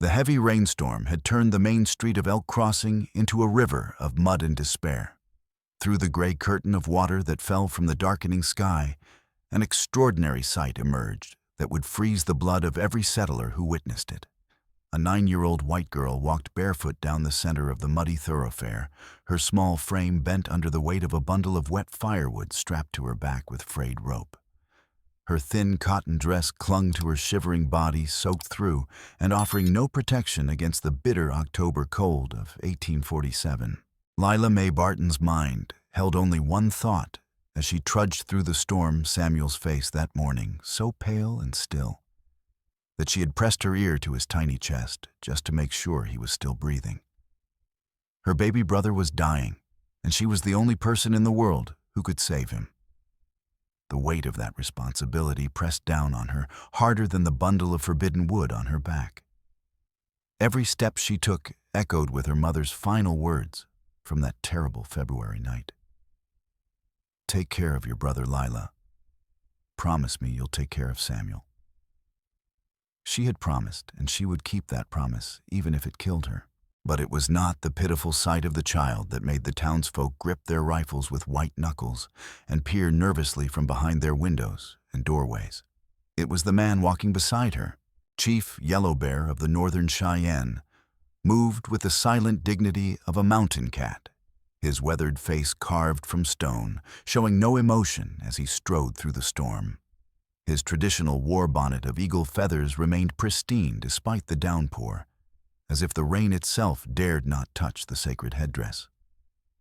The heavy rainstorm had turned the main street of Elk Crossing into a river of mud and despair. Through the gray curtain of water that fell from the darkening sky, an extraordinary sight emerged that would freeze the blood of every settler who witnessed it. A 9-year-old white girl walked barefoot down the center of the muddy thoroughfare, her small frame bent under the weight of a bundle of wet firewood strapped to her back with frayed rope. Her thin cotton dress clung to her shivering body, soaked through and offering no protection against the bitter October cold of 1847. Lila Mae Barton's mind held only one thought as she trudged through the storm Samuel's face that morning, so pale and still that she had pressed her ear to his tiny chest just to make sure he was still breathing. Her baby brother was dying, and she was the only person in the world who could save him. The weight of that responsibility pressed down on her, harder than the bundle of forbidden wood on her back. Every step she took echoed with her mother's final words from that terrible February night. "Take care of your brother, Lila. Promise me you'll take care of Samuel." She had promised, and she would keep that promise, even if it killed her. But it was not the pitiful sight of the child that made the townsfolk grip their rifles with white knuckles and peer nervously from behind their windows and doorways. It was the man walking beside her, Chief Yellow Bear of the northern Cheyenne, moved with the silent dignity of a mountain cat, his weathered face carved from stone, showing no emotion as he strode through the storm. His traditional war bonnet of eagle feathers remained pristine despite the downpour, as if the rain itself dared not touch the sacred headdress.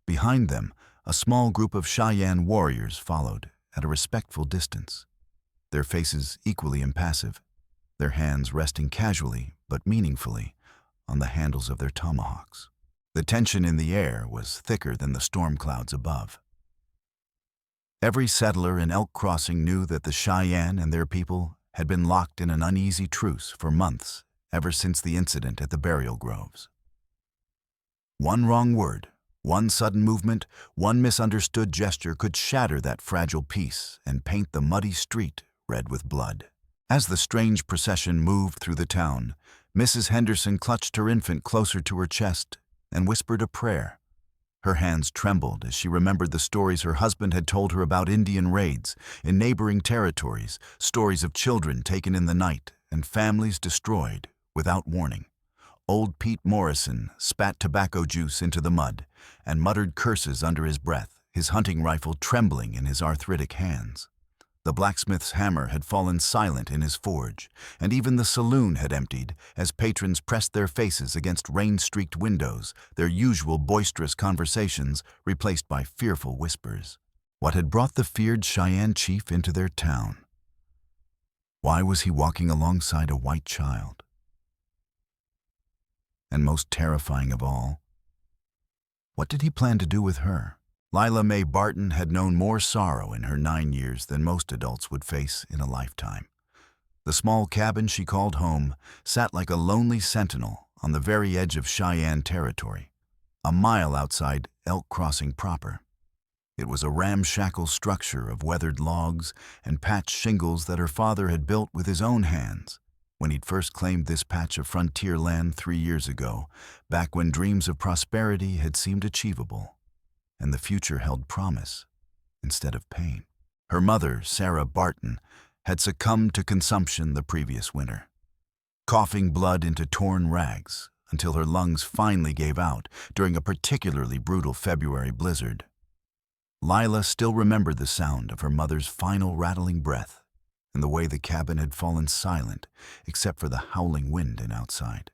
Behind them, a small group of Cheyenne warriors followed at a respectful distance, their faces equally impassive, their hands resting casually but meaningfully on the handles of their tomahawks. The tension in the air was thicker than the storm clouds above. Every settler in Elk Crossing knew that the Cheyenne and their people had been locked in an uneasy truce for months, ever since the incident at the burial groves. One wrong word, one sudden movement, one misunderstood gesture could shatter that fragile peace and paint the muddy street red with blood. As the strange procession moved through the town, Mrs. Henderson clutched her infant closer to her chest and whispered a prayer. Her hands trembled as she remembered the stories her husband had told her about Indian raids in neighboring territories, stories of children taken in the night and families destroyed without warning. Old Pete Morrison spat tobacco juice into the mud and muttered curses under his breath, his hunting rifle trembling in his arthritic hands. The blacksmith's hammer had fallen silent in his forge, and even the saloon had emptied as patrons pressed their faces against rain-streaked windows, their usual boisterous conversations replaced by fearful whispers. What had brought the feared Cheyenne chief into their town? Why was he walking alongside a white child? And most terrifying of all, what did he plan to do with her? Lila Mae Barton had known more sorrow in her 9 years than most adults would face in a lifetime. The small cabin she called home sat like a lonely sentinel on the very edge of Cheyenne territory, a mile outside Elk Crossing proper. It was a ramshackle structure of weathered logs and patched shingles that her father had built with his own hands when he'd first claimed this patch of frontier land 3 years ago, back when dreams of prosperity had seemed achievable and the future held promise instead of pain. Her mother, Sarah Barton, had succumbed to consumption the previous winter, coughing blood into torn rags until her lungs finally gave out during a particularly brutal February blizzard. Lila still remembered the sound of her mother's final rattling breath and the way the cabin had fallen silent except for the howling wind outside.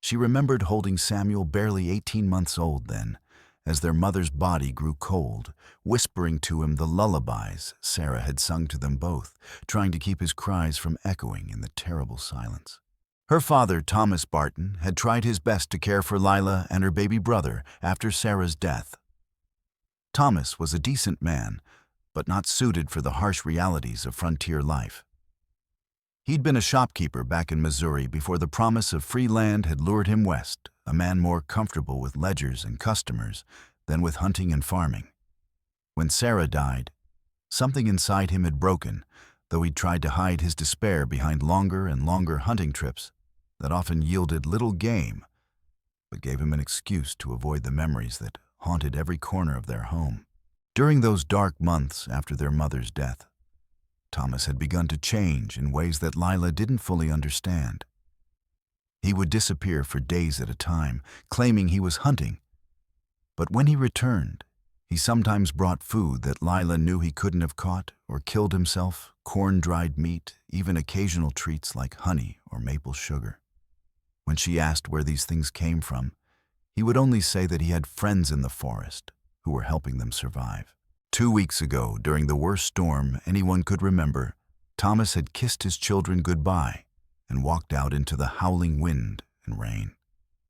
She remembered holding Samuel, barely 18 months old then, as their mother's body grew cold, whispering to him the lullabies Sarah had sung to them both, trying to keep his cries from echoing in the terrible silence. Her father, Thomas Barton, had tried his best to care for Lila and her baby brother after Sarah's death. Thomas was a decent man, but not suited for the harsh realities of frontier life. He'd been a shopkeeper back in Missouri before the promise of free land had lured him west, a man more comfortable with ledgers and customers than with hunting and farming. When Sarah died, something inside him had broken, though he'd tried to hide his despair behind longer and longer hunting trips that often yielded little game, but gave him an excuse to avoid the memories that haunted every corner of their home. During those dark months after their mother's death, Thomas had begun to change in ways that Lila didn't fully understand. He would disappear for days at a time, claiming he was hunting. But when he returned, he sometimes brought food that Lila knew he couldn't have caught or killed himself, corn-dried meat, even occasional treats like honey or maple sugar. When she asked where these things came from, he would only say that he had friends in the forest who were helping them survive. 2 weeks ago, during the worst storm anyone could remember, Thomas had kissed his children goodbye and walked out into the howling wind and rain.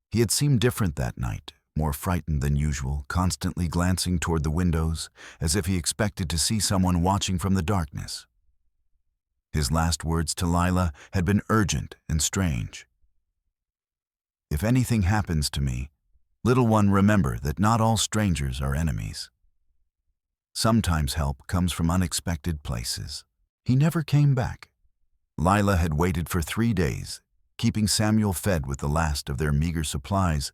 He had seemed different that night, more frightened than usual, constantly glancing toward the windows as if he expected to see someone watching from the darkness. His last words to Lila had been urgent and strange. "If anything happens to me, little one, remember that not all strangers are enemies." Sometimes help comes from unexpected places. He never came back. Lila had waited for 3 days, keeping Samuel fed with the last of their meager supplies,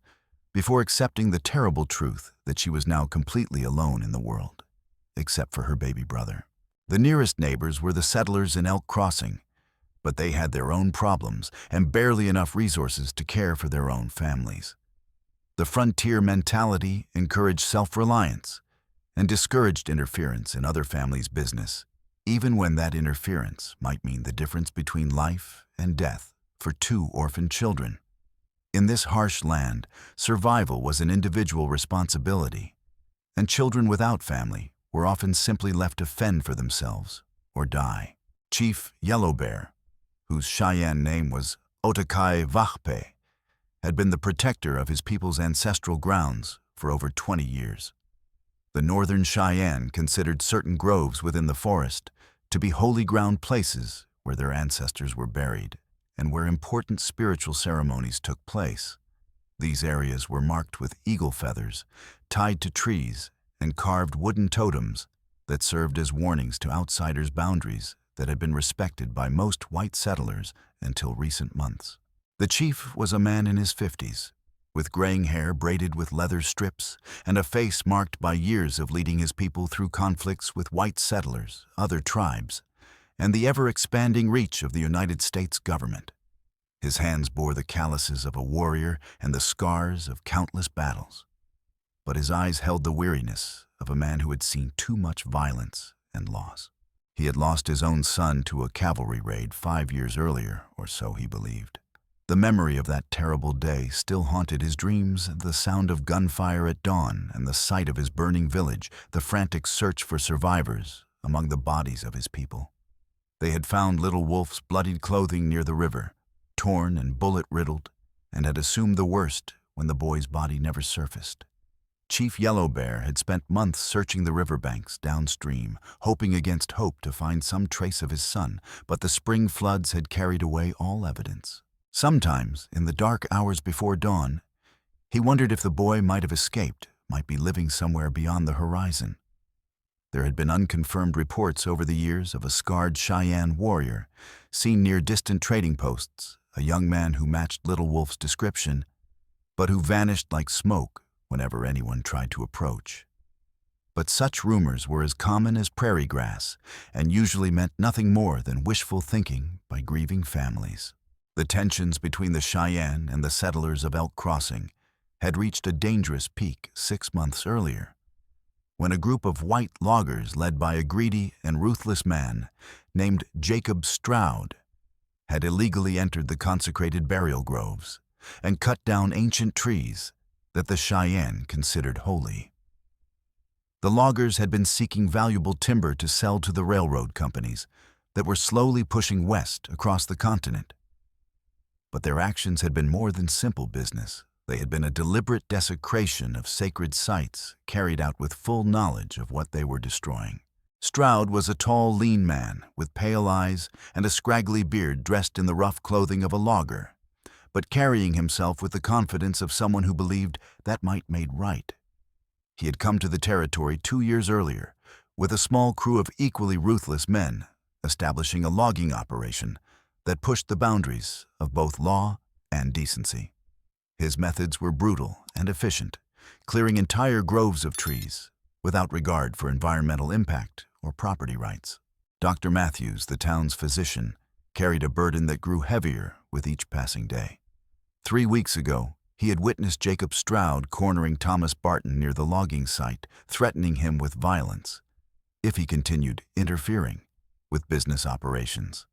before accepting the terrible truth that she was now completely alone in the world, except for her baby brother. The nearest neighbors were the settlers in Elk Crossing, but they had their own problems and barely enough resources to care for their own families. The frontier mentality encouraged self-reliance and discouraged interference in other families' business, even when that interference might mean the difference between life and death for 2 orphaned children. In this harsh land, survival was an individual responsibility, and children without family were often simply left to fend for themselves or die. Chief Yellow Bear, whose Cheyenne name was Otakai Vahpe, had been the protector of his people's ancestral grounds for over 20 years. The northern Cheyenne considered certain groves within the forest to be holy ground places where their ancestors were buried and where important spiritual ceremonies took place. These areas were marked with eagle feathers, tied to trees, and carved wooden totems that served as warnings to outsiders' boundaries that had been respected by most white settlers until recent months. The chief was a man in his 50s, with graying hair braided with leather strips and a face marked by years of leading his people through conflicts with white settlers, other tribes, and the ever-expanding reach of the United States government. His hands bore the calluses of a warrior and the scars of countless battles, but his eyes held the weariness of a man who had seen too much violence and loss. He had lost his own son to a cavalry raid 5 years earlier, or so he believed. The memory of that terrible day still haunted his dreams, the sound of gunfire at dawn and the sight of his burning village, the frantic search for survivors among the bodies of his people. They had found little Wolf's bloodied clothing near the river, torn and bullet-riddled, and had assumed the worst when the boy's body never surfaced. Chief Yellow Bear had spent months searching the riverbanks downstream, hoping against hope to find some trace of his son, but the spring floods had carried away all evidence. Sometimes, in the dark hours before dawn, he wondered if the boy might have escaped, might be living somewhere beyond the horizon. There had been unconfirmed reports over the years of a scarred Cheyenne warrior, seen near distant trading posts, a young man who matched Little Wolf's description, but who vanished like smoke whenever anyone tried to approach. But such rumors were as common as prairie grass, and usually meant nothing more than wishful thinking by grieving families. The tensions between the Cheyenne and the settlers of Elk Crossing had reached a dangerous peak 6 months earlier, when a group of white loggers led by a greedy and ruthless man named Jacob Straoud had illegally entered the consecrated burial groves and cut down ancient trees that the Cheyenne considered holy. The loggers had been seeking valuable timber to sell to the railroad companies that were slowly pushing west across the continent. But their actions had been more than simple business. They had been a deliberate desecration of sacred sites carried out with full knowledge of what they were destroying. Straoud was a tall, lean man with pale eyes and a scraggly beard, dressed in the rough clothing of a logger, but carrying himself with the confidence of someone who believed that might made right. He had come to the territory 2 years earlier with a small crew of equally ruthless men, establishing a logging operation that pushed the boundaries of both law and decency. His methods were brutal and efficient, clearing entire groves of trees without regard for environmental impact or property rights. Dr. Matthews, the town's physician, carried a burden that grew heavier with each passing day. 3 weeks ago, he had witnessed Jacob Straoud cornering Thomas Barton near the logging site, threatening him with violence if he continued interfering with business operations.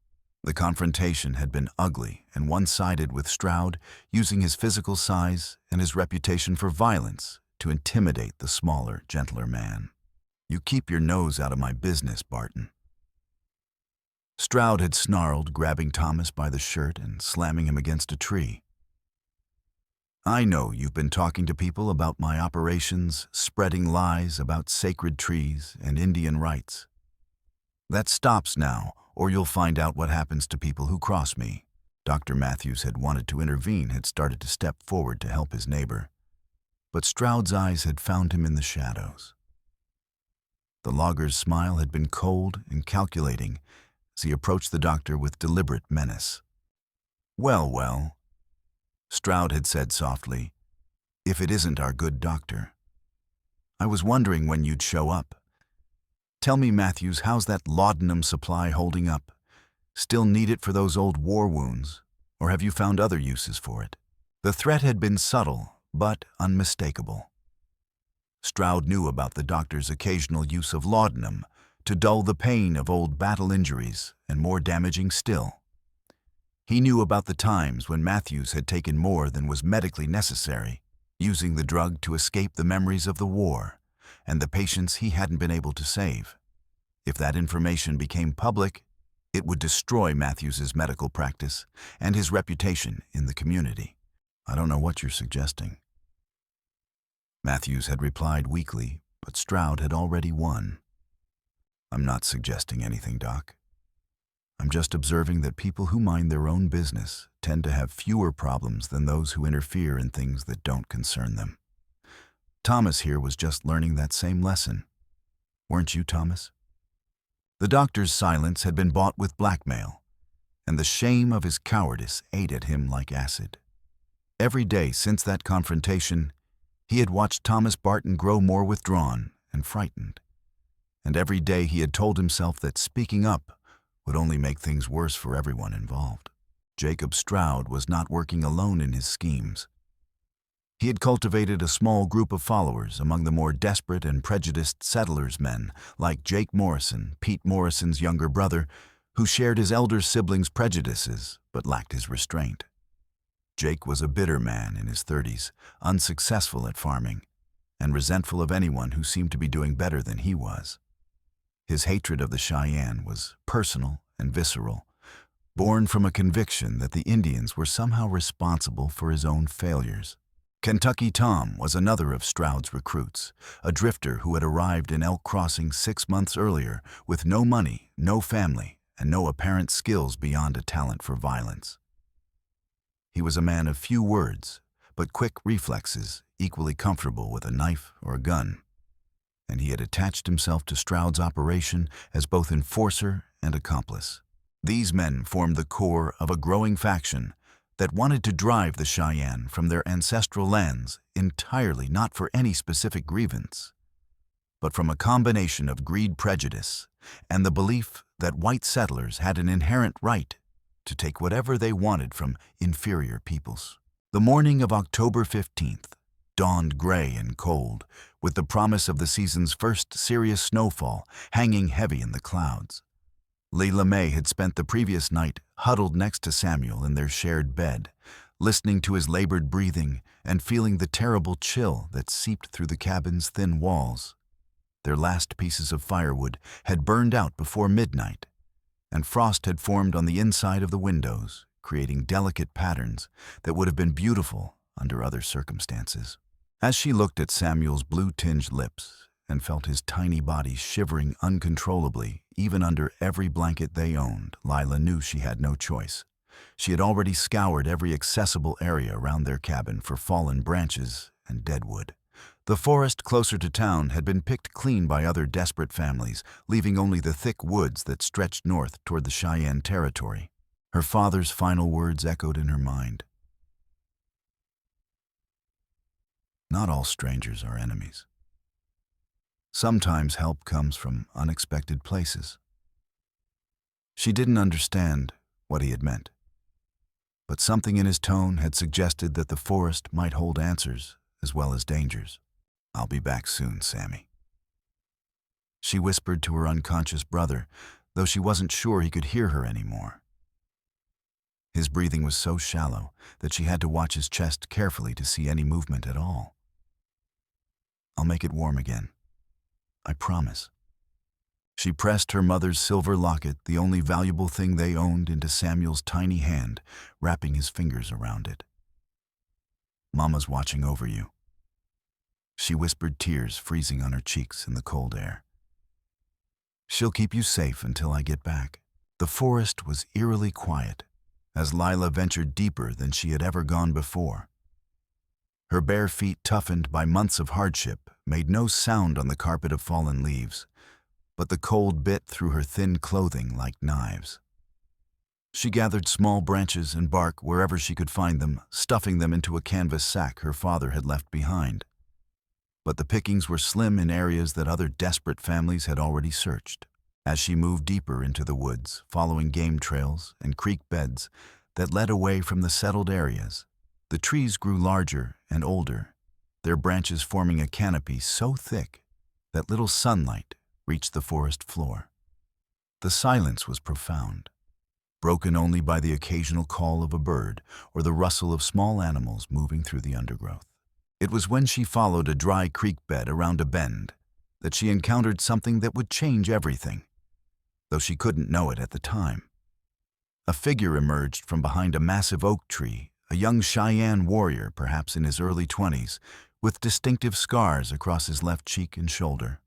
The confrontation had been ugly and one-sided, with Straoud using his physical size and his reputation for violence to intimidate the smaller, gentler man. "You keep your nose out of my business, Barton." Straoud had snarled, grabbing Thomas by the shirt and slamming him against a tree. "I know you've been talking to people about my operations, spreading lies about sacred trees and Indian rights. That stops now, or you'll find out what happens to people who cross me." Dr. Matthews had wanted to intervene, had started to step forward to help his neighbor. But Straoud's eyes had found him in the shadows. The logger's smile had been cold and calculating as he approached the doctor with deliberate menace. Well, Straoud had said softly, "if it isn't our good doctor. I was wondering when you'd show up. Tell me, Matthews, how's that laudanum supply holding up? Still need it for those old war wounds, or have you found other uses for it?" The threat had been subtle, but unmistakable. Straoud knew about the doctor's occasional use of laudanum to dull the pain of old battle injuries, and more damaging still, he knew about the times when Matthews had taken more than was medically necessary, using the drug to escape the memories of the war and the patients he hadn't been able to save. If that information became public, it would destroy Matthews's medical practice and his reputation in the community. "I don't know what you're suggesting." Matthews had replied weakly, but Straoud had already won. "I'm not suggesting anything, Doc. I'm just observing that people who mind their own business tend to have fewer problems than those who interfere in things that don't concern them. Thomas here was just learning that same lesson. Weren't you, Thomas?" The doctor's silence had been bought with blackmail, and the shame of his cowardice ate at him like acid. Every day since that confrontation, he had watched Thomas Barton grow more withdrawn and frightened. And every day he had told himself that speaking up would only make things worse for everyone involved. Jacob Straoud was not working alone in his schemes. He had cultivated a small group of followers among the more desperate and prejudiced settlers' men, like Jake Morrison, Pete Morrison's younger brother, who shared his elder sibling's prejudices but lacked his restraint. Jake was a bitter man in his 30s, unsuccessful at farming, and resentful of anyone who seemed to be doing better than he was. His hatred of the Cheyenne was personal and visceral, born from a conviction that the Indians were somehow responsible for his own failures. Kentucky Tom was another of Straoud's recruits, a drifter who had arrived in Elk Crossing 6 months earlier with no money, no family, and no apparent skills beyond a talent for violence. He was a man of few words, but quick reflexes, equally comfortable with a knife or a gun. And he had attached himself to Straoud's operation as both enforcer and accomplice. These men formed the core of a growing faction that wanted to drive the Cheyenne from their ancestral lands entirely not for any specific grievance, but from a combination of greed, prejudice, and the belief that white settlers had an inherent right to take whatever they wanted from inferior peoples. The morning of October 15th dawned gray and cold, with the promise of the season's first serious snowfall hanging heavy in the clouds. Lila Mae had spent the previous night huddled next to Samuel in their shared bed, listening to his labored breathing and feeling the terrible chill that seeped through the cabin's thin walls. Their last pieces of firewood had burned out before midnight, and frost had formed on the inside of the windows, creating delicate patterns that would have been beautiful under other circumstances. As she looked at Samuel's blue-tinged lips and felt his tiny body shivering uncontrollably, even under every blanket they owned, Lila knew she had no choice. She had already scoured every accessible area around their cabin for fallen branches and dead wood. The forest closer to town had been picked clean by other desperate families, leaving only the thick woods that stretched north toward the Cheyenne territory. Her father's final words echoed in her mind. Not all strangers are enemies. Sometimes help comes from unexpected places. She didn't understand what he had meant, but something in his tone had suggested that the forest might hold answers as well as dangers. "I'll be back soon, Sammy," she whispered to her unconscious brother, though she wasn't sure he could hear her anymore. His breathing was so shallow that she had to watch his chest carefully to see any movement at all. "I'll make it warm again. I promise." She pressed her mother's silver locket, the only valuable thing they owned, into Samuel's tiny hand, wrapping his fingers around it. "Mama's watching over you," she whispered, tears freezing on her cheeks in the cold air. "She'll keep you safe until I get back." The forest was eerily quiet as Lila ventured deeper than she had ever gone before. Her bare feet, toughened by months of hardship, made no sound on the carpet of fallen leaves, but the cold bit through her thin clothing like knives. She gathered small branches and bark wherever she could find them, stuffing them into a canvas sack her father had left behind. But the pickings were slim in areas that other desperate families had already searched. As she moved deeper into the woods, following game trails and creek beds that led away from the settled areas, the trees grew larger and older, their branches forming a canopy so thick that little sunlight reached the forest floor. The silence was profound, broken only by the occasional call of a bird or the rustle of small animals moving through the undergrowth. It was when she followed a dry creek bed around a bend that she encountered something that would change everything, though she couldn't know it at the time. A figure emerged from behind a massive oak tree, a young Cheyenne warrior, perhaps in his early 20s, with distinctive scars across his left cheek and shoulder.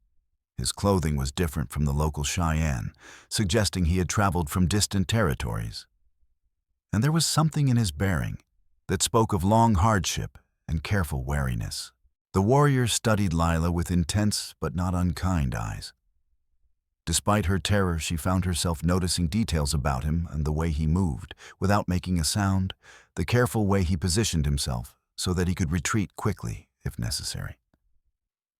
His clothing was different from the local Cheyenne, suggesting he had traveled from distant territories. And there was something in his bearing that spoke of long hardship and careful wariness. The warrior studied Lila with intense but not unkind eyes. Despite her terror, she found herself noticing details about him and the way he moved, without making a sound, the careful way he positioned himself so that he could retreat quickly if necessary.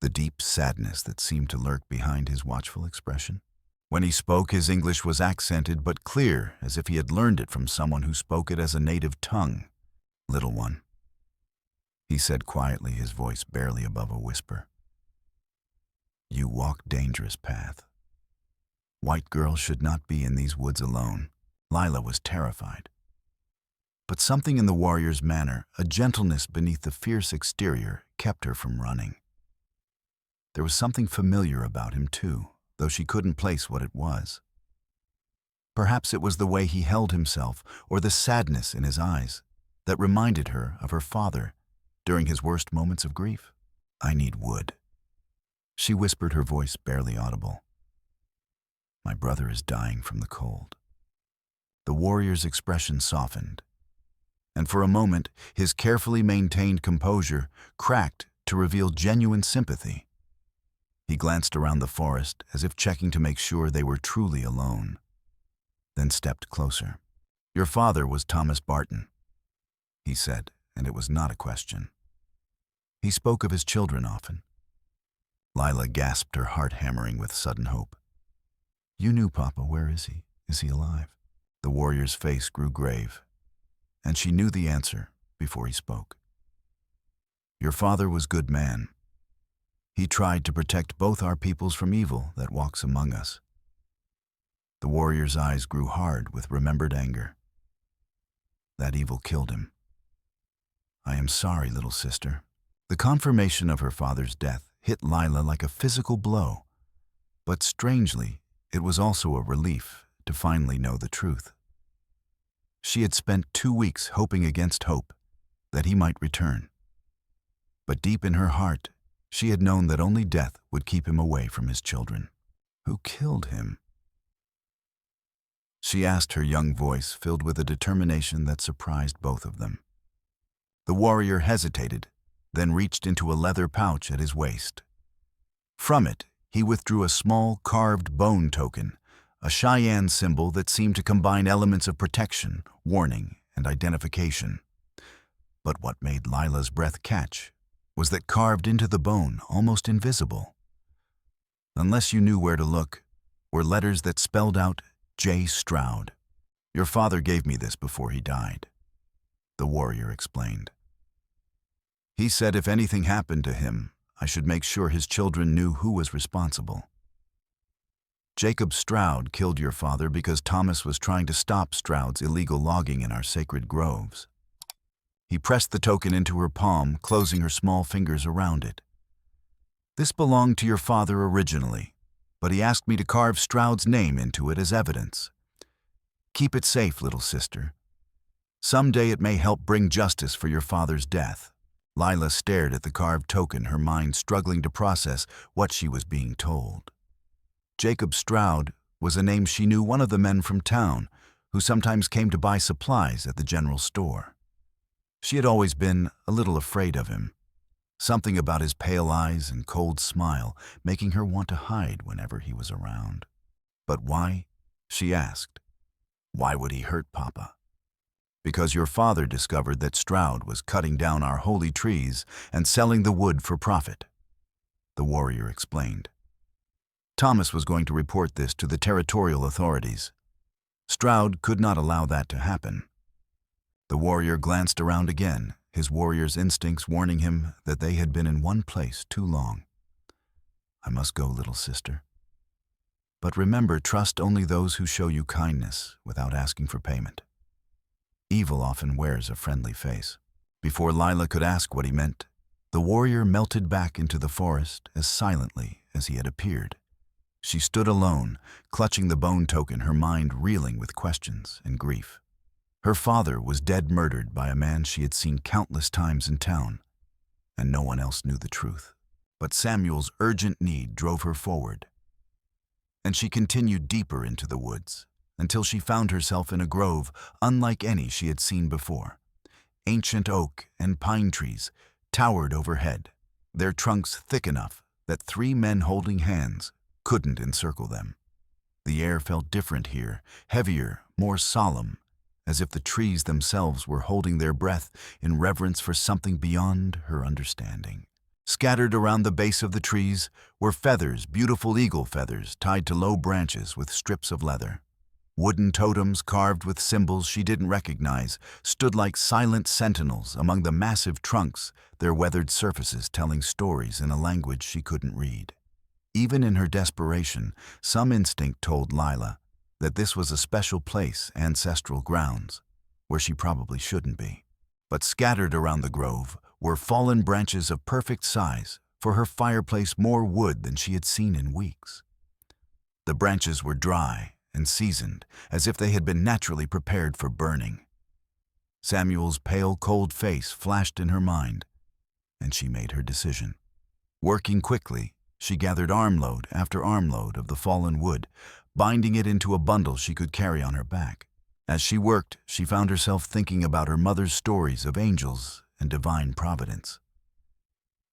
The deep sadness that seemed to lurk behind his watchful expression. When he spoke, his English was accented but clear, as if he had learned it from someone who spoke it as a native tongue. "Little one," he said quietly, his voice barely above a whisper. "You walk dangerous path. White girls should not be in these woods alone." Lila was terrified. But something in the warrior's manner, a gentleness beneath the fierce exterior, kept her from running. There was something familiar about him, too, though she couldn't place what it was. Perhaps it was the way he held himself, or the sadness in his eyes, that reminded her of her father during his worst moments of grief. "I need wood," she whispered, her voice barely audible. "My brother is dying from the cold." The warrior's expression softened, and for a moment his carefully maintained composure cracked to reveal genuine sympathy. He glanced around the forest as if checking to make sure they were truly alone, then stepped closer. "Your father was Thomas Barton," he said, and it was not a question. "He spoke of his children often." Lila gasped, her heart hammering with sudden hope. "You knew Papa. Where is he? Is he alive?" The warrior's face grew grave, and she knew the answer before he spoke. "Your father was a good man. He tried to protect both our peoples from evil that walks among us." The warrior's eyes grew hard with remembered anger. "That evil killed him. I am sorry, little sister." The confirmation of her father's death hit Lila like a physical blow, but strangely, it was also a relief to finally know the truth. She had spent 2 weeks hoping against hope that he might return. But deep in her heart, she had known that only death would keep him away from his children. "Who killed him?" she asked, her young voice filled with a determination that surprised both of them. The warrior hesitated, then reached into a leather pouch at his waist. From it, he withdrew a small carved bone token, a Cheyenne symbol that seemed to combine elements of protection, warning, and identification. But what made Lila's breath catch was that carved into the bone, almost invisible, unless you knew where to look, were letters that spelled out J. Straoud. "Your father gave me this before he died," the warrior explained. "He said if anything happened to him, I should make sure his children knew who was responsible. Jacob Straoud killed your father because Thomas was trying to stop Straoud's illegal logging in our sacred groves." He pressed the token into her palm, closing her small fingers around it. "This belonged to your father originally, but he asked me to carve Straoud's name into it as evidence. Keep it safe, little sister. Someday it may help bring justice for your father's death." Lila stared at the carved token, her mind struggling to process what she was being told. Jacob Straoud was a name she knew, one of the men from town who sometimes came to buy supplies at the general store. She had always been a little afraid of him, something about his pale eyes and cold smile making her want to hide whenever he was around. "But why?" she asked. "Why would he hurt Papa?" "Because your father discovered that Straoud was cutting down our holy trees and selling the wood for profit," the warrior explained. "Thomas was going to report this to the territorial authorities. Straoud could not allow that to happen." The warrior glanced around again, his warrior's instincts warning him that they had been in one place too long. "I must go, little sister. But remember, trust only those who show you kindness without asking for payment. Evil often wears a friendly face." Before Lila could ask what he meant, the warrior melted back into the forest as silently as he had appeared. She stood alone, clutching the bone token, her mind reeling with questions and grief. Her father was dead, murdered by a man she had seen countless times in town, and no one else knew the truth. But Samuel's urgent need drove her forward, and she continued deeper into the woods until she found herself in a grove unlike any she had seen before. Ancient oak and pine trees towered overhead, their trunks thick enough that 3 men holding hands couldn't encircle them. The air felt different here, heavier, more solemn, as if the trees themselves were holding their breath in reverence for something beyond her understanding. Scattered around the base of the trees were feathers, beautiful eagle feathers tied to low branches with strips of leather. Wooden totems carved with symbols she didn't recognize stood like silent sentinels among the massive trunks, their weathered surfaces telling stories in a language she couldn't read. Even in her desperation, some instinct told Lila that this was a special place, ancestral grounds, where she probably shouldn't be. But scattered around the grove were fallen branches of perfect size, for her fireplace more wood than she had seen in weeks. The branches were dry and seasoned, as if they had been naturally prepared for burning. Samuel's pale, cold face flashed in her mind, and she made her decision. Working quickly, she gathered armload after armload of the fallen wood, binding it into a bundle she could carry on her back. As she worked, she found herself thinking about her mother's stories of angels and divine providence.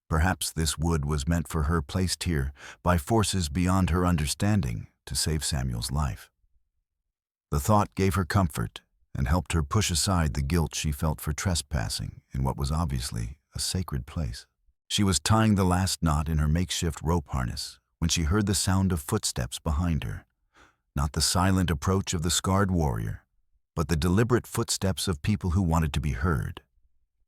Perhaps this wood was meant for her, placed here by forces beyond her understanding to save Samuel's life. The thought gave her comfort and helped her push aside the guilt she felt for trespassing in what was obviously a sacred place. She was tying the last knot in her makeshift rope harness when she heard the sound of footsteps behind her. Not the silent approach of the scarred warrior, but the deliberate footsteps of people who wanted to be heard.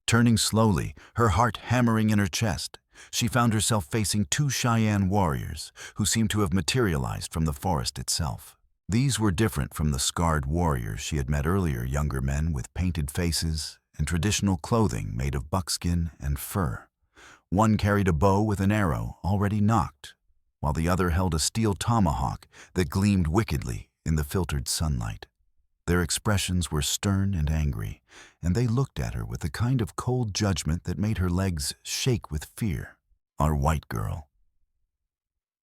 Turning slowly, her heart hammering in her chest, she found herself facing 2 Cheyenne warriors who seemed to have materialized from the forest itself. These were different from the scarred warriors she had met earlier, younger men with painted faces and traditional clothing made of buckskin and fur. One carried a bow with an arrow already nocked, while the other held a steel tomahawk that gleamed wickedly in the filtered sunlight. Their expressions were stern and angry, and they looked at her with a kind of cold judgment that made her legs shake with fear. "Our white girl,"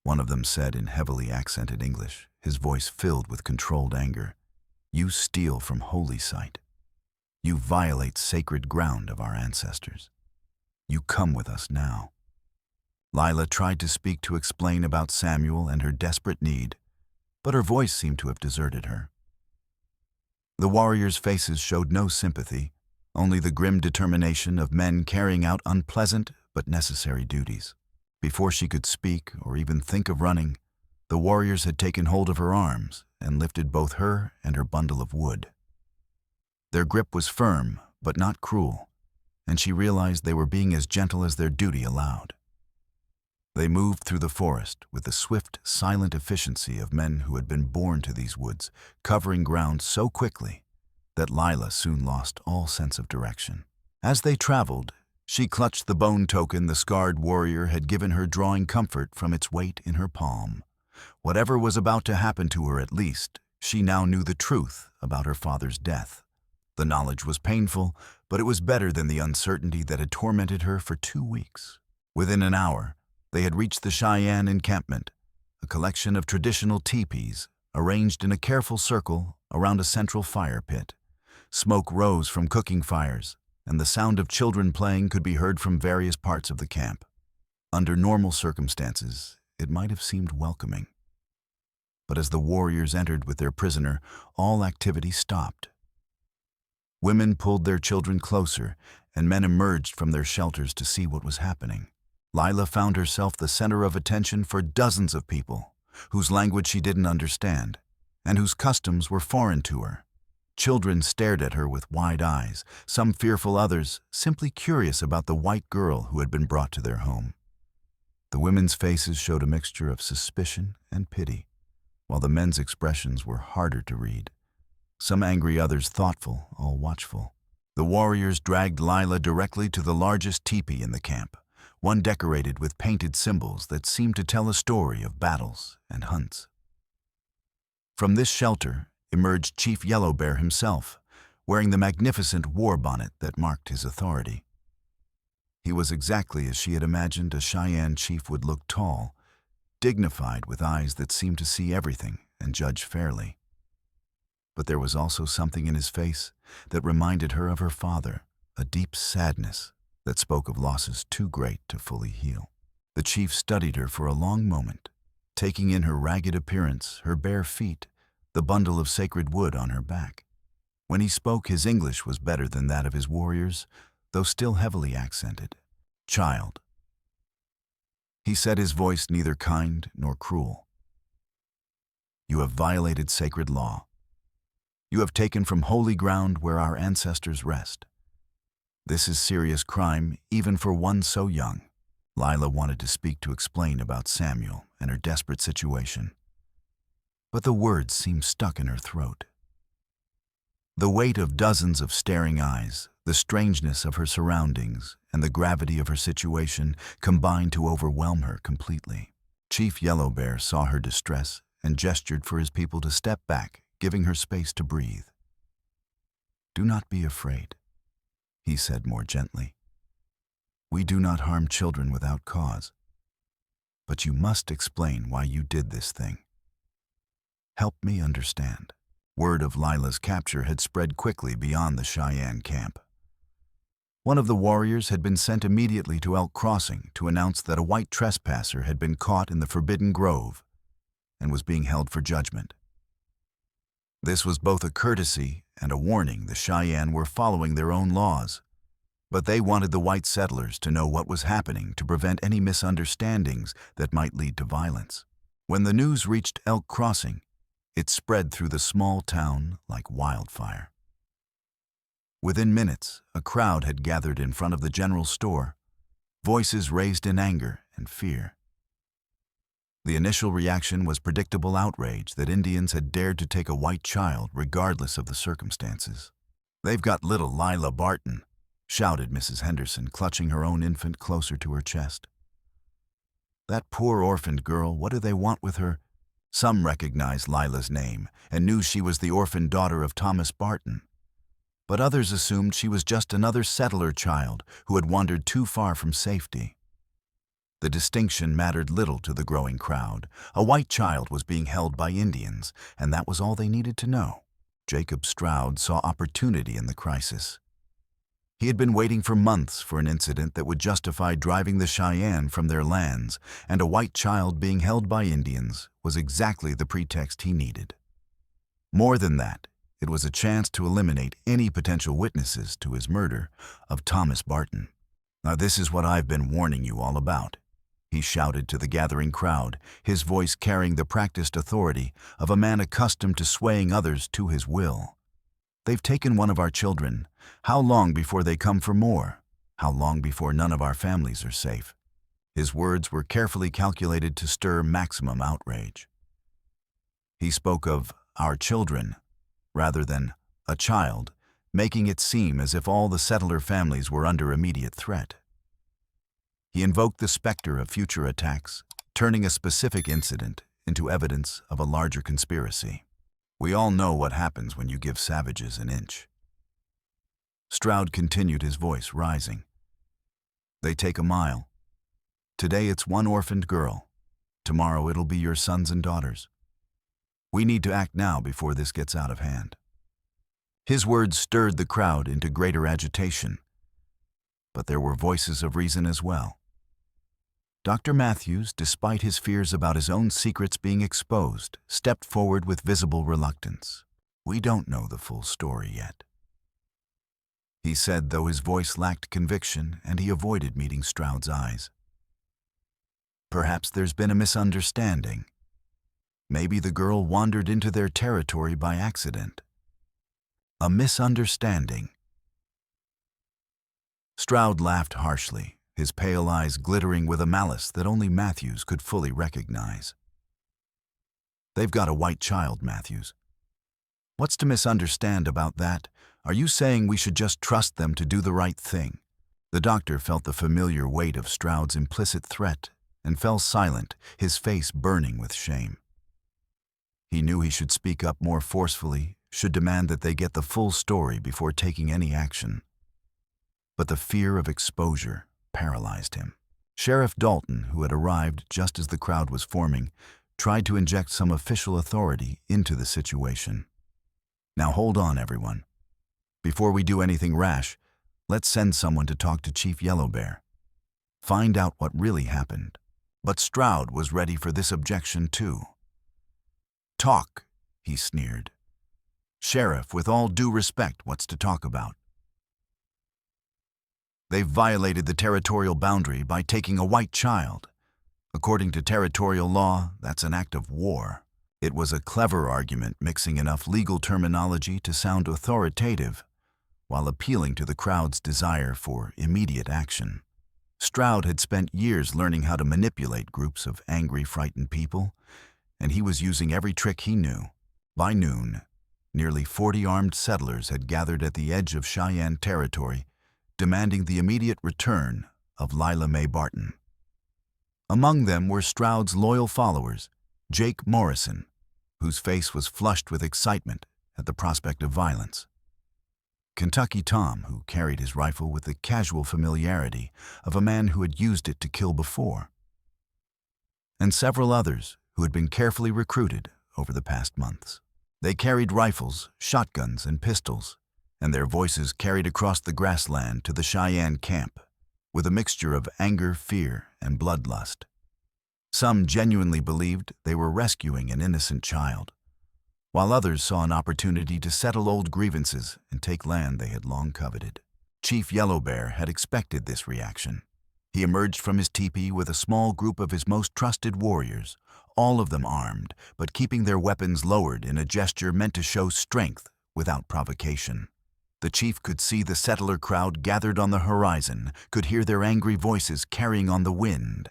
one of them said in heavily accented English, his voice filled with controlled anger. "You steal from holy site. You violate sacred ground of our ancestors. You come with us now." Lila tried to speak, to explain about Samuel and her desperate need, but her voice seemed to have deserted her. The warriors' faces showed no sympathy, only the grim determination of men carrying out unpleasant but necessary duties. Before she could speak or even think of running, the warriors had taken hold of her arms and lifted both her and her bundle of wood. Their grip was firm, but not cruel, and she realized they were being as gentle as their duty allowed. They moved through the forest with the swift, silent efficiency of men who had been born to these woods, covering ground so quickly that Lila soon lost all sense of direction. As they traveled, she clutched the bone token the scarred warrior had given her, drawing comfort from its weight in her palm. Whatever was about to happen to her, at least, she now knew the truth about her father's death. The knowledge was painful, but it was better than the uncertainty that had tormented her for 2 weeks. Within an hour, they had reached the Cheyenne encampment, a collection of traditional teepees arranged in a careful circle around a central fire pit. Smoke rose from cooking fires, and the sound of children playing could be heard from various parts of the camp. Under normal circumstances, it might have seemed welcoming. But as the warriors entered with their prisoner, all activity stopped. Women pulled their children closer, and men emerged from their shelters to see what was happening. Lila found herself the center of attention for dozens of people, whose language she didn't understand, and whose customs were foreign to her. Children stared at her with wide eyes, some fearful, others simply curious about the white girl who had been brought to their home. The women's faces showed a mixture of suspicion and pity, while the men's expressions were harder to read. Some angry, others thoughtful, all watchful. The warriors dragged Lila directly to the largest teepee in the camp, one decorated with painted symbols that seemed to tell a story of battles and hunts. From this shelter emerged Chief Yellow Bear himself, wearing the magnificent war bonnet that marked his authority. He was exactly as she had imagined a Cheyenne chief would look: tall, dignified, with eyes that seemed to see everything and judge fairly. But there was also something in his face that reminded her of her father, a deep sadness that spoke of losses too great to fully heal. The chief studied her for a long moment, taking in her ragged appearance, her bare feet, the bundle of sacred wood on her back. When he spoke, his English was better than that of his warriors, though still heavily accented. "Child," he said, his voice neither kind nor cruel. "You have violated sacred law. You have taken from holy ground where our ancestors rest. This is serious crime, even for one so young." Lila wanted to speak, to explain about Samuel and her desperate situation, but the words seemed stuck in her throat. The weight of dozens of staring eyes, the strangeness of her surroundings, and the gravity of her situation combined to overwhelm her completely. Chief Yellow Bear saw her distress and gestured for his people to step back, giving her space to breathe. "Do not be afraid," he said more gently. "We do not harm children without cause. But you must explain why you did this thing. Help me understand." Word of Lila's capture had spread quickly beyond the Cheyenne camp. One of the warriors had been sent immediately to Elk Crossing to announce that a white trespasser had been caught in the Forbidden Grove and was being held for judgment. This was both a courtesy and a warning. The Cheyenne were following their own laws, but they wanted the white settlers to know what was happening to prevent any misunderstandings that might lead to violence. When the news reached Elk Crossing, it spread through the small town like wildfire. Within minutes, a crowd had gathered in front of the general store, voices raised in anger and fear. The initial reaction was predictable outrage that Indians had dared to take a white child regardless of the circumstances. "They've got little Lila Barton," shouted Mrs. Henderson, clutching her own infant closer to her chest. "That poor orphaned girl, what do they want with her?" Some recognized Lila's name and knew she was the orphaned daughter of Thomas Barton, but others assumed she was just another settler child who had wandered too far from safety. The distinction mattered little to the growing crowd. A white child was being held by Indians, and that was all they needed to know. Jacob Straoud saw opportunity in the crisis. He had been waiting for months for an incident that would justify driving the Cheyenne from their lands, and a white child being held by Indians was exactly the pretext he needed. More than that, it was a chance to eliminate any potential witnesses to his murder of Thomas Barton. Now this is what I've been warning you all about, he shouted to the gathering crowd, his voice carrying the practiced authority of a man accustomed to swaying others to his will. They've taken one of our children. How long before they come for more? How long before none of our families are safe? His words were carefully calculated to stir maximum outrage. He spoke of our children rather than a child, making it seem as if all the settler families were under immediate threat. He invoked the specter of future attacks, turning a specific incident into evidence of a larger conspiracy. We all know what happens when you give savages an inch. Straoud continued, his voice rising. They take a mile. Today it's one orphaned girl. Tomorrow it'll be your sons and daughters. We need to act now before this gets out of hand. His words stirred the crowd into greater agitation, but there were voices of reason as well. Dr. Matthews, despite his fears about his own secrets being exposed, stepped forward with visible reluctance. We don't know the full story yet, he said, though his voice lacked conviction and he avoided meeting Straoud's eyes. Perhaps there's been a misunderstanding. Maybe the girl wandered into their territory by accident. A misunderstanding. Straoud laughed harshly, his pale eyes glittering with a malice that only Matthews could fully recognize. They've got a white child, Matthews. What's to misunderstand about that? Are you saying we should just trust them to do the right thing? The doctor felt the familiar weight of Straoud's implicit threat and fell silent, his face burning with shame. He knew he should speak up more forcefully, should demand that they get the full story before taking any action. But the fear of exposure paralyzed him. Sheriff Dalton, who had arrived just as the crowd was forming, tried to inject some official authority into the situation. Now hold on, everyone. Before we do anything rash, let's send someone to talk to Chief Yellowbear. Find out what really happened. But Straoud was ready for this objection too. Talk, he sneered. Sheriff, with all due respect, what's to talk about? They've violated the territorial boundary by taking a white child. According to territorial law, that's an act of war. It was a clever argument, mixing enough legal terminology to sound authoritative, while appealing to the crowd's desire for immediate action. Straoud had spent years learning how to manipulate groups of angry, frightened people, and he was using every trick he knew. By noon, nearly 40 armed settlers had gathered at the edge of Cheyenne territory, demanding the immediate return of Lila Mae Barton. Among them were Straoud's loyal followers, Jake Morrison, whose face was flushed with excitement at the prospect of violence; Kentucky Tom, who carried his rifle with the casual familiarity of a man who had used it to kill before; and several others who had been carefully recruited over the past months. They carried rifles, shotguns, and pistols, and their voices carried across the grassland to the Cheyenne camp, with a mixture of anger, fear, and bloodlust. Some genuinely believed they were rescuing an innocent child, while others saw an opportunity to settle old grievances and take land they had long coveted. Chief Yellowbear had expected this reaction. He emerged from his teepee with a small group of his most trusted warriors, all of them armed, but keeping their weapons lowered in a gesture meant to show strength without provocation. The chief could see the settler crowd gathered on the horizon, could hear their angry voices carrying on the wind,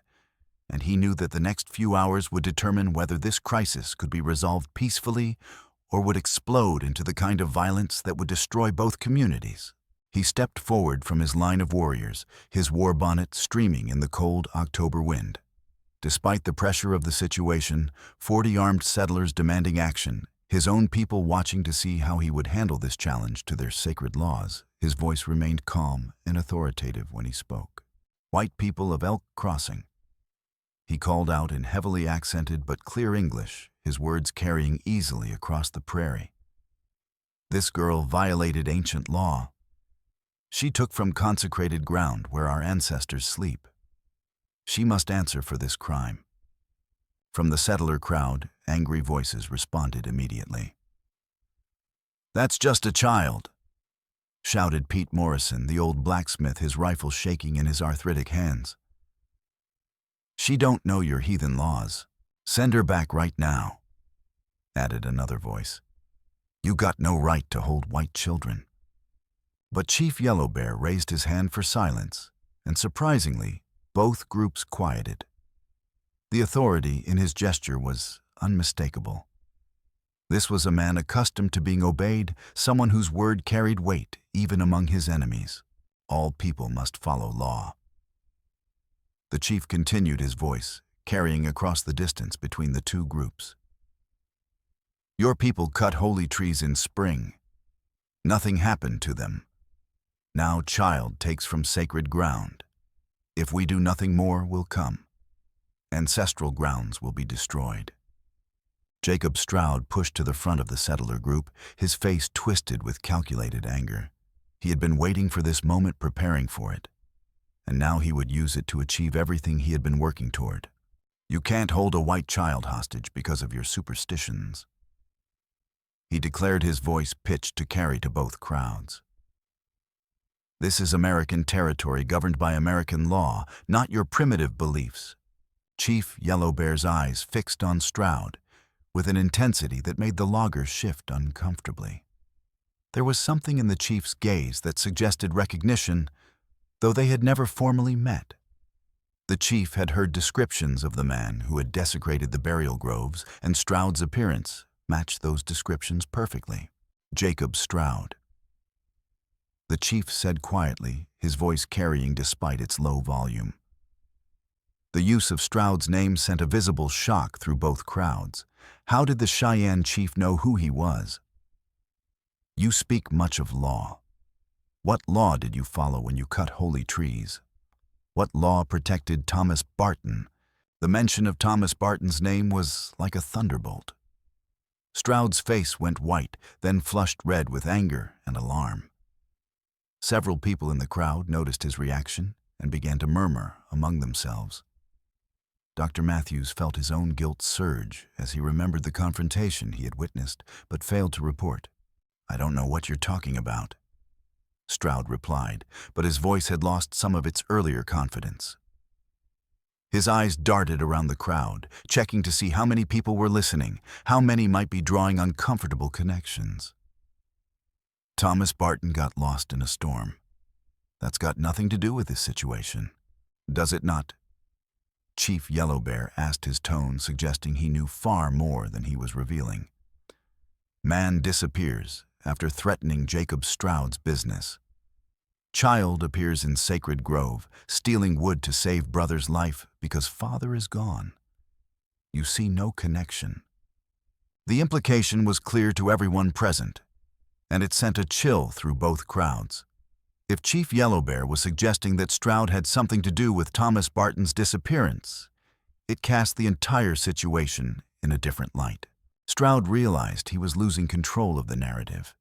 and he knew that the next few hours would determine whether this crisis could be resolved peacefully or would explode into the kind of violence that would destroy both communities. He stepped forward from his line of warriors, his war bonnet streaming in the cold October wind. Despite the pressure of the situation, 40 armed settlers demanding action, his own people watching to see how he would handle this challenge to their sacred laws, his voice remained calm and authoritative when he spoke. White people of Elk Crossing. He called out in heavily accented but clear English, his words carrying easily across the prairie. This girl violated ancient law. She took from consecrated ground where our ancestors sleep. She must answer for this crime. From the settler crowd, angry voices responded immediately. That's just a child. shouted Pete Morrison, the old blacksmith, his rifle shaking in his arthritic hands. She don't know your heathen laws. Send her back right now, added another voice. You got no right to hold white children. But Chief Yellow Bear raised his hand for silence, and surprisingly, both groups quieted. The authority in his gesture was unmistakable. This was a man accustomed to being obeyed, someone whose word carried weight even among his enemies. All people must follow law. The chief continued his voice, carrying across the distance between the two groups. Your people cut holy trees in spring. Nothing happened to them. Now child takes from sacred ground. If we do nothing more will come. Ancestral grounds will be destroyed. Jacob Straoud pushed to the front of the settler group, his face twisted with calculated anger. He had been waiting for this moment, preparing for it. And now he would use it to achieve everything he had been working toward. You can't hold a white child hostage because of your superstitions. He declared, his voice pitched to carry to both crowds. This is American territory governed by American law, not your primitive beliefs. Chief Yellow Bear's eyes fixed on Straoud, with an intensity that made the logger shift uncomfortably. There was something in the chief's gaze that suggested recognition, though they had never formally met. The chief had heard descriptions of the man who had desecrated the burial groves, and Straoud's appearance matched those descriptions perfectly. Jacob Straoud. The chief said quietly, his voice carrying despite its low volume. The use of Straoud's name sent a visible shock through both crowds. How did the Cheyenne chief know who he was? You speak much of law. What law did you follow when you cut holy trees? What law protected Thomas Barton? The mention of Thomas Barton's name was like a thunderbolt. Straoud's face went white, then flushed red with anger and alarm. Several people in the crowd noticed his reaction and began to murmur among themselves. Dr. Matthews felt his own guilt surge as he remembered the confrontation he had witnessed, but failed to report. I don't know what you're talking about, Straoud replied, but his voice had lost some of its earlier confidence. His eyes darted around the crowd, checking to see how many people were listening, how many might be drawing uncomfortable connections. Thomas Barton got lost in a storm. That's got nothing to do with this situation, does it not? Chief Yellow Bear asked, his tone suggesting he knew far more than he was revealing. Man disappears after threatening Jacob Straoud's business. Child appears in sacred grove, stealing wood to save brother's life because father is gone. You see no connection. The implication was clear to everyone present, and it sent a chill through both crowds. If Chief Yellow Bear was suggesting that Straoud had something to do with Thomas Barton's disappearance, it cast the entire situation in a different light. Straoud realized he was losing control of the narrative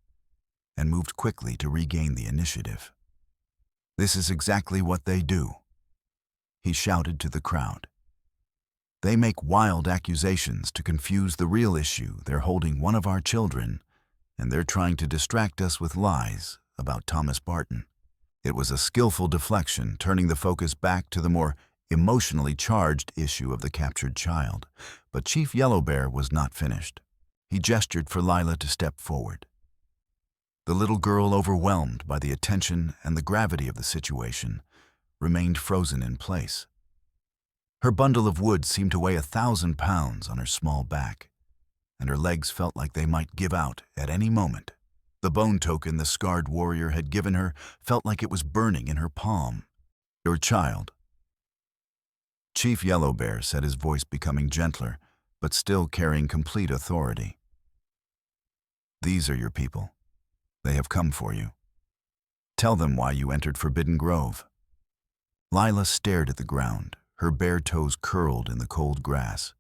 and moved quickly to regain the initiative. This is exactly what they do, he shouted to the crowd. They make wild accusations to confuse the real issue. They're holding one of our children, and they're trying to distract us with lies about Thomas Barton. It was a skillful deflection, turning the focus back to the more emotionally charged issue of the captured child. But Chief Yellow Bear was not finished. He gestured for Lila to step forward. The little girl, overwhelmed by the attention and the gravity of the situation, remained frozen in place. Her bundle of wood seemed to weigh 1,000 pounds on her small back, and her legs felt like they might give out at any moment. The bone token the scarred warrior had given her felt like it was burning in her palm. Your child. Chief Yellow Bear said, his voice becoming gentler, but still carrying complete authority. These are your people. They have come for you. Tell them why you entered Forbidden Grove. Lila stared at the ground, her bare toes curled in the cold grass.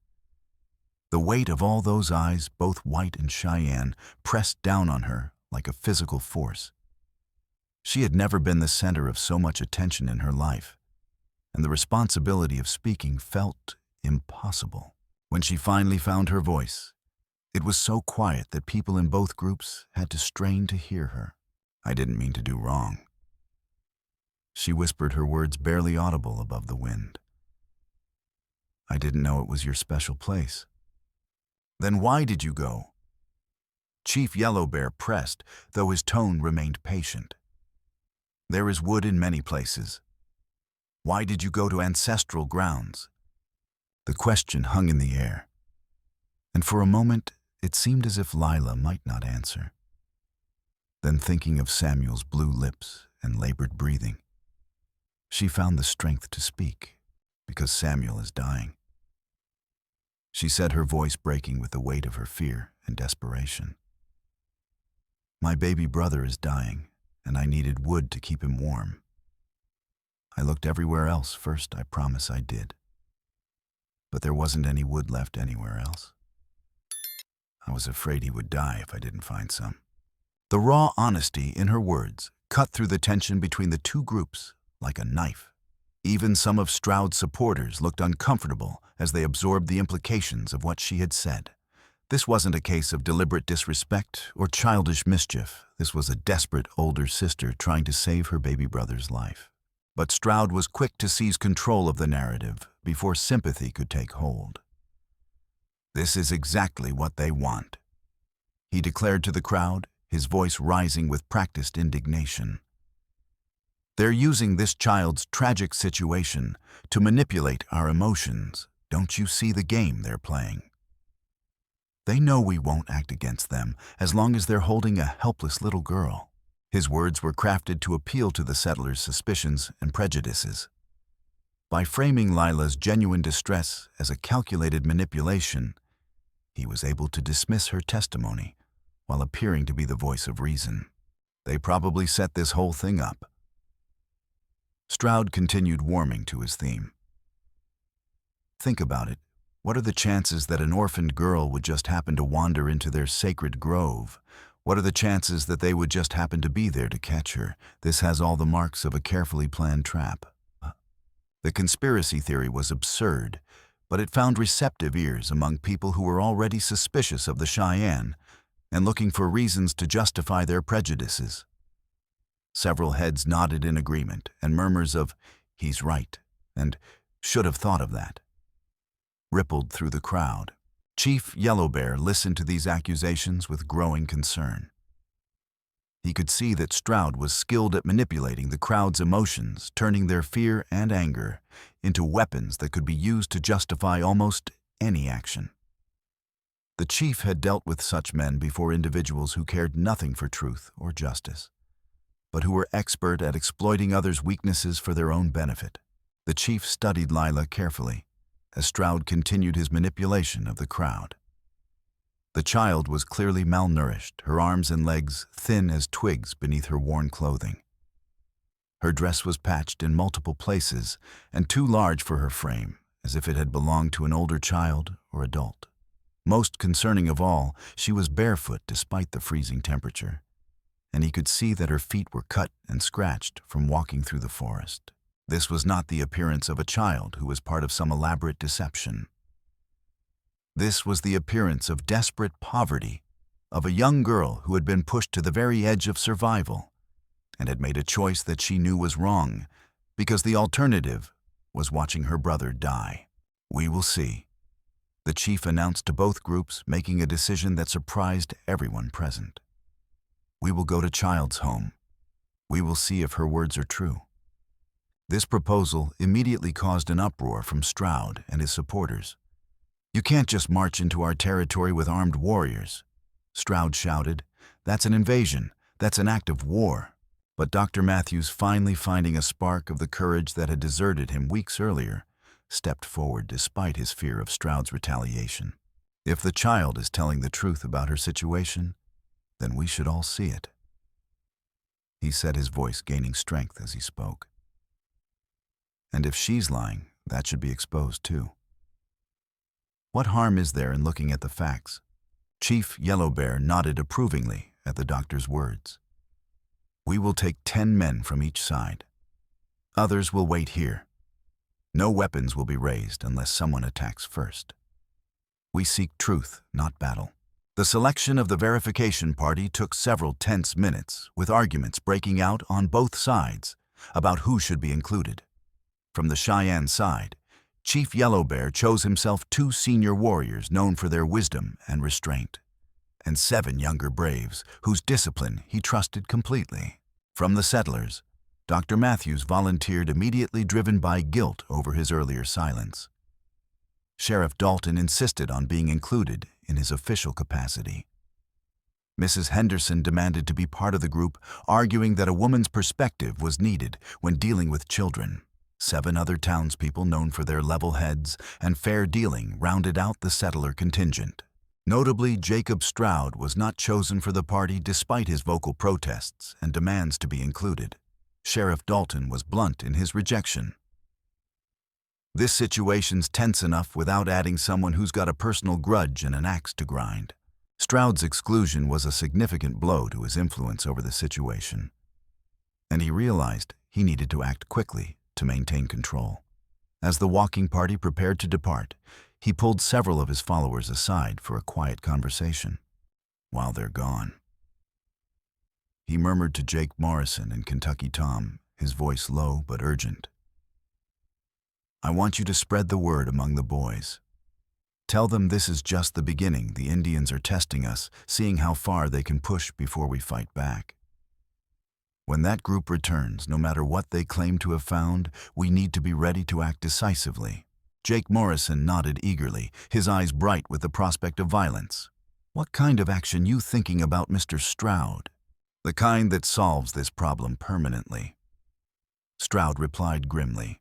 The weight of all those eyes, both white and Cheyenne, pressed down on her like a physical force. She had never been the center of so much attention in her life, and the responsibility of speaking felt impossible. When she finally found her voice, it was so quiet that people in both groups had to strain to hear her. I didn't mean to do wrong. She whispered, her words barely audible above the wind. I didn't know it was your special place. Then why did you go? Chief Yellow Bear pressed, though his tone remained patient. There is wood in many places. Why did you go to ancestral grounds? The question hung in the air, and for a moment it seemed as if Lila might not answer. Then, thinking of Samuel's blue lips and labored breathing, she found the strength to speak, because Samuel is dying. She said, her voice breaking with the weight of her fear and desperation. My baby brother is dying, and I needed wood to keep him warm. I looked everywhere else first, I promise I did. But there wasn't any wood left anywhere else. I was afraid he would die if I didn't find some. The raw honesty in her words cut through the tension between the two groups like a knife. Even some of Straoud's supporters looked uncomfortable as they absorbed the implications of what she had said. This wasn't a case of deliberate disrespect or childish mischief. This was a desperate older sister trying to save her baby brother's life. But Straoud was quick to seize control of the narrative before sympathy could take hold. This is exactly what they want, he declared to the crowd, his voice rising with practiced indignation. They're using this child's tragic situation to manipulate our emotions. Don't you see the game they're playing? They know we won't act against them as long as they're holding a helpless little girl. His words were crafted to appeal to the settlers' suspicions and prejudices. By framing Lila's genuine distress as a calculated manipulation, he was able to dismiss her testimony while appearing to be the voice of reason. They probably set this whole thing up. Straoud continued, warming to his theme. Think about it. What are the chances that an orphaned girl would just happen to wander into their sacred grove? What are the chances that they would just happen to be there to catch her? This has all the marks of a carefully planned trap. The conspiracy theory was absurd, but it found receptive ears among people who were already suspicious of the Cheyenne and looking for reasons to justify their prejudices. Several heads nodded in agreement, and murmurs of, "He's right," and "should have thought of that," rippled through the crowd. Chief Yellow Bear listened to these accusations with growing concern. He could see that Straoud was skilled at manipulating the crowd's emotions, turning their fear and anger into weapons that could be used to justify almost any action. The chief had dealt with such men before, individuals who cared nothing for truth or justice, but who were expert at exploiting others' weaknesses for their own benefit. The chief studied Lila carefully as Straoud continued his manipulation of the crowd. The child was clearly malnourished, her arms and legs thin as twigs beneath her worn clothing. Her dress was patched in multiple places and too large for her frame, as if it had belonged to an older child or adult. Most concerning of all, she was barefoot despite the freezing temperature, and he could see that her feet were cut and scratched from walking through the forest. This was not the appearance of a child who was part of some elaborate deception. This was the appearance of desperate poverty, of a young girl who had been pushed to the very edge of survival and had made a choice that she knew was wrong, because the alternative was watching her brother die. We will see, the chief announced to both groups, making a decision that surprised everyone present. We will go to Child's home. We will see if her words are true. This proposal immediately caused an uproar from Straoud and his supporters. You can't just march into our territory with armed warriors, Straoud shouted. That's an invasion. That's an act of war. But Dr. Matthews, finally finding a spark of the courage that had deserted him weeks earlier, stepped forward despite his fear of Straoud's retaliation. If the child is telling the truth about her situation, then we should all see it, he said, his voice gaining strength as he spoke. And if she's lying, that should be exposed too. What harm is there in looking at the facts? Chief Yellow Bear nodded approvingly at the doctor's words. We will take 10 men from each side. Others will wait here. No weapons will be raised unless someone attacks first. We seek truth, not battle. The selection of the verification party took several tense minutes, with arguments breaking out on both sides about who should be included. From the Cheyenne side, Chief Yellow Bear chose himself 2 senior warriors known for their wisdom and restraint, and 7 younger braves whose discipline he trusted completely. From the settlers, Dr. Matthews volunteered immediately, driven by guilt over his earlier silence. Sheriff Dalton insisted on being included in his official capacity. Mrs. Henderson demanded to be part of the group, arguing that a woman's perspective was needed when dealing with children. 7 other townspeople known for their level heads and fair dealing rounded out the settler contingent. Notably, Jacob Straoud was not chosen for the party despite his vocal protests and demands to be included. Sheriff Dalton was blunt in his rejection. This situation's tense enough without adding someone who's got a personal grudge and an axe to grind. Straoud's exclusion was a significant blow to his influence over the situation, and he realized he needed to act quickly to maintain control. As the walking party prepared to depart, he pulled several of his followers aside for a quiet conversation. While they're gone, he murmured to Jake Morrison and Kentucky Tom, his voice low but urgent, "I want you to spread the word among the boys. Tell them this is just the beginning. The Indians are testing us, seeing how far they can push before we fight back. When that group returns, no matter what they claim to have found, we need to be ready to act decisively." Jake Morrison nodded eagerly, his eyes bright with the prospect of violence. "What kind of action you thinking about, Mr. Straoud?" "The kind that solves this problem permanently," Straoud replied grimly.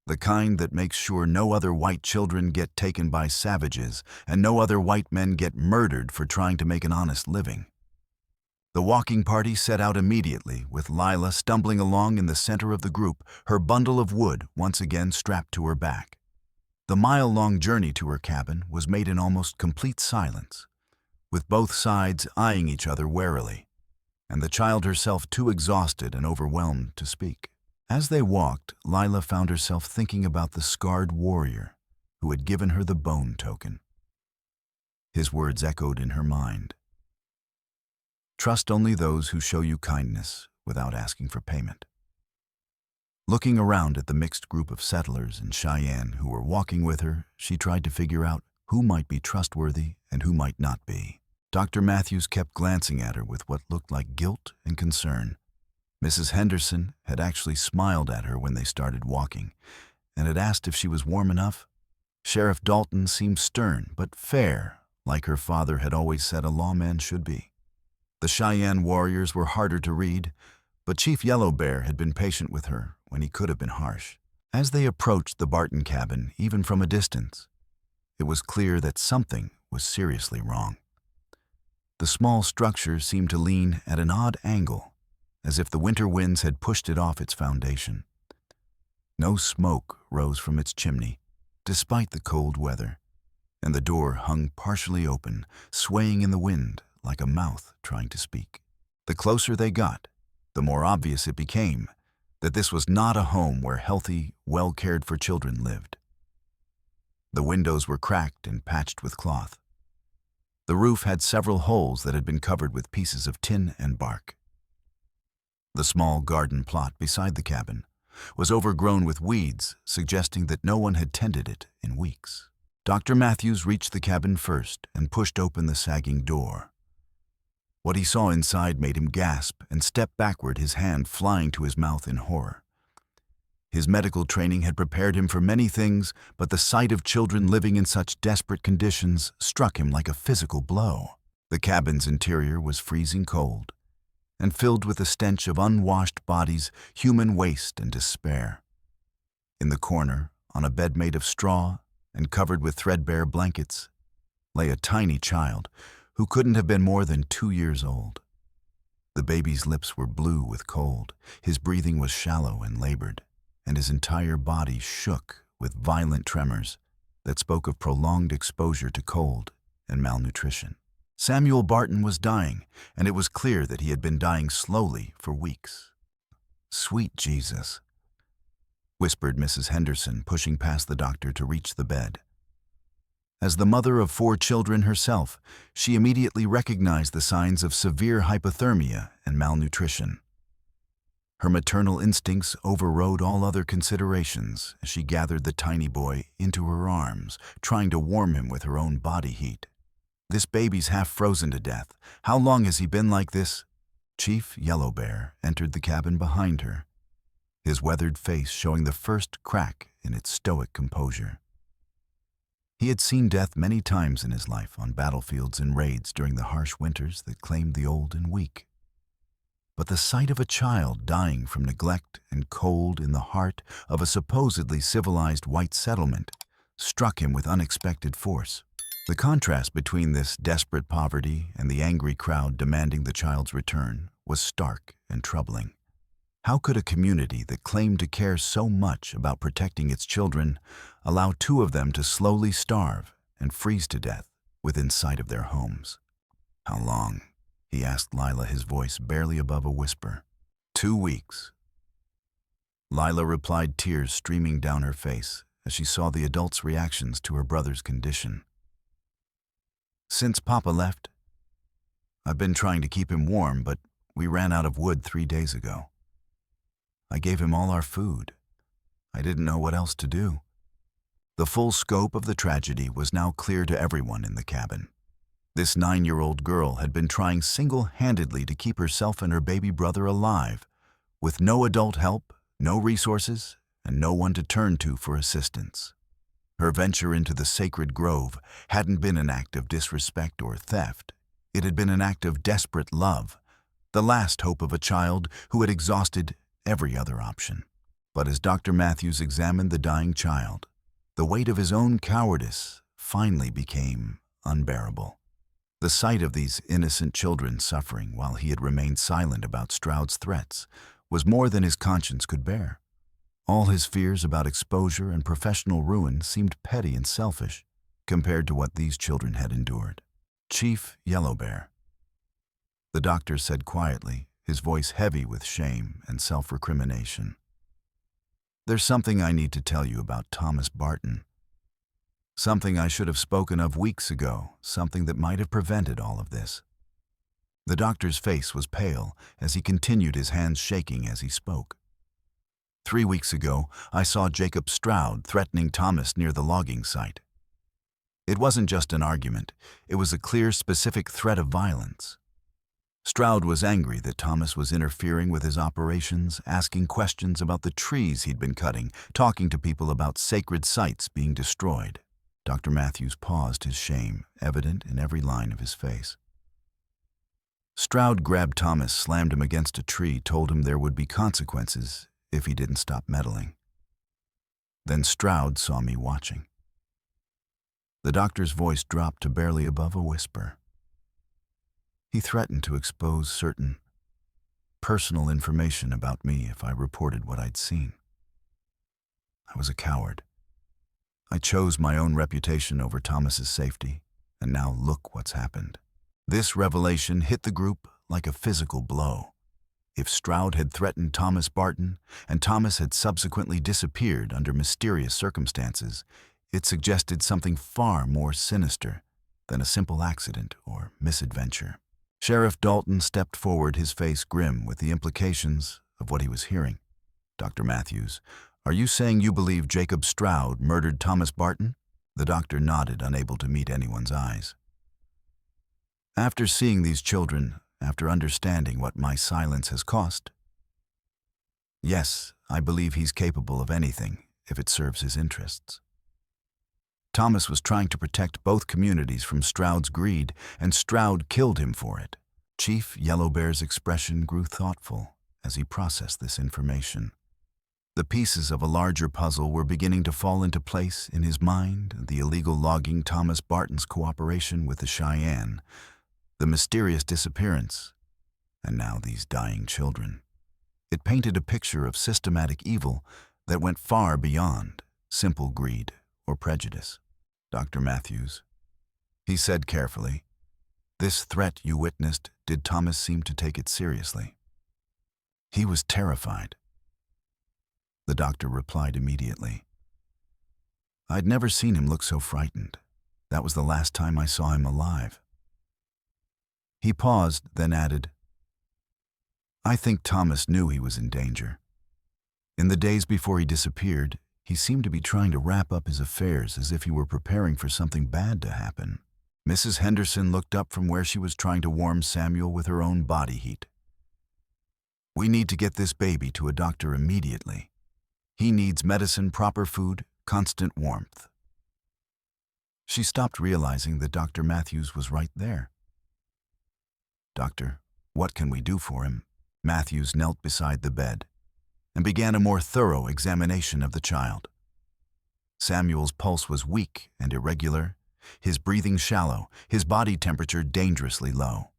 "The kind that makes sure no other white children get taken by savages and no other white men get murdered for trying to make an honest living." The walking party set out immediately, with Lila stumbling along in the center of the group, her bundle of wood once again strapped to her back. The mile-long journey to her cabin was made in almost complete silence, with both sides eyeing each other warily, and the child herself too exhausted and overwhelmed to speak. As they walked, Lila found herself thinking about the scarred warrior who had given her the bone token. His words echoed in her mind. "Trust only those who show you kindness without asking for payment." Looking around at the mixed group of settlers in Cheyenne who were walking with her, she tried to figure out who might be trustworthy and who might not be. Dr. Matthews kept glancing at her with what looked like guilt and concern. Mrs. Henderson had actually smiled at her when they started walking and had asked if she was warm enough. Sheriff Dalton seemed stern but fair, like her father had always said a lawman should be. The Cheyenne warriors were harder to read, but Chief Yellow Bear had been patient with her when he could have been harsh. As they approached the Barton cabin, even from a distance, it was clear that something was seriously wrong. The small structure seemed to lean at an odd angle, as if the winter winds had pushed it off its foundation. No smoke rose from its chimney, despite the cold weather, and the door hung partially open, swaying in the wind like a mouth trying to speak. The closer they got, the more obvious it became that this was not a home where healthy, well-cared-for children lived. The windows were cracked and patched with cloth. The roof had several holes that had been covered with pieces of tin and bark. The small garden plot beside the cabin was overgrown with weeds, suggesting that no one had tended it in weeks. Dr. Matthews reached the cabin first and pushed open the sagging door. What he saw inside made him gasp and step backward, his hand flying to his mouth in horror. His medical training had prepared him for many things, but the sight of children living in such desperate conditions struck him like a physical blow. The cabin's interior was freezing cold and filled with the stench of unwashed bodies, human waste, and despair. In the corner, on a bed made of straw and covered with threadbare blankets, lay a tiny child who couldn't have been more than 2 years old. The baby's lips were blue with cold, his breathing was shallow and labored, and his entire body shook with violent tremors that spoke of prolonged exposure to cold and malnutrition. Samuel Barton was dying, and it was clear that he had been dying slowly for weeks. "Sweet Jesus," whispered Mrs. Henderson, pushing past the doctor to reach the bed. As the mother of 4 children herself, she immediately recognized the signs of severe hypothermia and malnutrition. Her maternal instincts overrode all other considerations as she gathered the tiny boy into her arms, trying to warm him with her own body heat. "This baby's half frozen to death. How long has he been like this?" Chief Yellow Bear entered the cabin behind her, his weathered face showing the first crack in its stoic composure. He had seen death many times in his life on battlefields and raids during the harsh winters that claimed the old and weak. But the sight of a child dying from neglect and cold in the heart of a supposedly civilized white settlement struck him with unexpected force. The contrast between this desperate poverty and the angry crowd demanding the child's return was stark and troubling. How could a community that claimed to care so much about protecting its children allow 2 of them to slowly starve and freeze to death within sight of their homes? "How long?" he asked Lila, his voice barely above a whisper. 2 weeks. Lila replied, tears streaming down her face as she saw the adult's reactions to her brother's condition. "Since Papa left, I've been trying to keep him warm, but we ran out of wood 3 days ago. I gave him all our food. I didn't know what else to do." The full scope of the tragedy was now clear to everyone in the cabin. This 9-year-old girl had been trying single-handedly to keep herself and her baby brother alive, with no adult help, no resources, and no one to turn to for assistance. Her venture into the sacred grove hadn't been an act of disrespect or theft. It had been an act of desperate love, the last hope of a child who had exhausted every other option. But as Dr. Matthews examined the dying child, the weight of his own cowardice finally became unbearable. The sight of these innocent children suffering while he had remained silent about Straoud's threats was more than his conscience could bear. All his fears about exposure and professional ruin seemed petty and selfish compared to what these children had endured. "Chief Yellow Bear," the doctor said quietly, his voice heavy with shame and self-recrimination. "There's something I need to tell you about Thomas Barton. Something I should have spoken of weeks ago, something that might have prevented all of this." The doctor's face was pale as he continued, his hands shaking as he spoke. 3 weeks ago, I saw Jacob Straoud threatening Thomas near the logging site. It wasn't just an argument, it was a clear, specific threat of violence. Straoud was angry that Thomas was interfering with his operations, asking questions about the trees he'd been cutting, talking to people about sacred sites being destroyed. Dr. Matthews paused, his shame evident in every line of his face. Straoud grabbed Thomas, slammed him against a tree, told him there would be consequences if he didn't stop meddling. Then Straoud saw me watching. The doctor's voice dropped to barely above a whisper. He threatened to expose certain personal information about me if I reported what I'd seen. I was a coward. I chose my own reputation over Thomas's safety, and now look what's happened. This revelation hit the group like a physical blow. If Straoud had threatened Thomas Barton, and Thomas had subsequently disappeared under mysterious circumstances, it suggested something far more sinister than a simple accident or misadventure. Sheriff Dalton stepped forward, his face grim with the implications of what he was hearing. "Dr. Matthews, are you saying you believe Jacob Straoud murdered Thomas Barton?" The doctor nodded, unable to meet anyone's eyes. "After seeing these children, after understanding what my silence has cost, yes, I believe he's capable of anything if it serves his interests. Thomas was trying to protect both communities from Straoud's greed, and Straoud killed him for it." Chief Yellow Bear's expression grew thoughtful as he processed this information. The pieces of a larger puzzle were beginning to fall into place in his mind: the illegal logging, Thomas Barton's cooperation with the Cheyenne, the mysterious disappearance, and now these dying children. It painted a picture of systematic evil that went far beyond simple greed or prejudice. "Dr. Matthews," he said carefully, "this threat you witnessed, did Thomas seem to take it seriously?" "He was terrified," the doctor replied immediately. "I'd never seen him look so frightened. That was the last time I saw him alive." He paused, then added, "I think Thomas knew he was in danger. In the days before he disappeared, he seemed to be trying to wrap up his affairs as if he were preparing for something bad to happen." Mrs. Henderson looked up from where she was trying to warm Samuel with her own body heat. "We need to get this baby to a doctor immediately. He needs medicine, proper food, constant warmth." She stopped, realizing that Dr. Matthews was right there. "Doctor, what can we do for him?" Matthews knelt beside the bed and began a more thorough examination of the child. Samuel's pulse was weak and irregular, his breathing shallow, his body temperature dangerously low.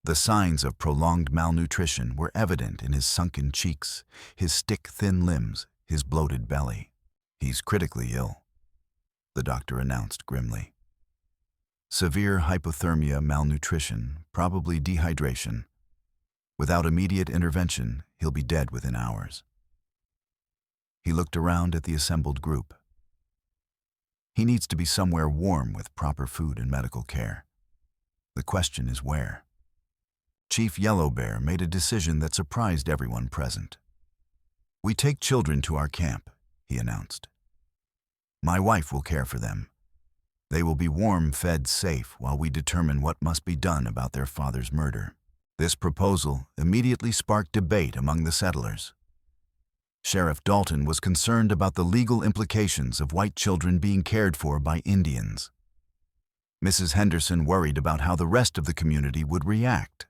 The signs of prolonged malnutrition were evident in his sunken cheeks, his stick-thin limbs, his bloated belly. "He's critically ill," the doctor announced grimly. "Severe hypothermia, malnutrition, probably dehydration. Without immediate intervention, he'll be dead within hours." He looked around at the assembled group. He needs to be somewhere warm with proper food and medical care. The question is where? Chief Yellow Bear made a decision that surprised everyone present. "We take children to our camp," he announced. "My wife will care for them. They will be warm, fed, safe while we determine what must be done about their father's murder." This proposal immediately sparked debate among the settlers. Sheriff Dalton was concerned about the legal implications of white children being cared for by Indians. Mrs. Henderson worried about how the rest of the community would react.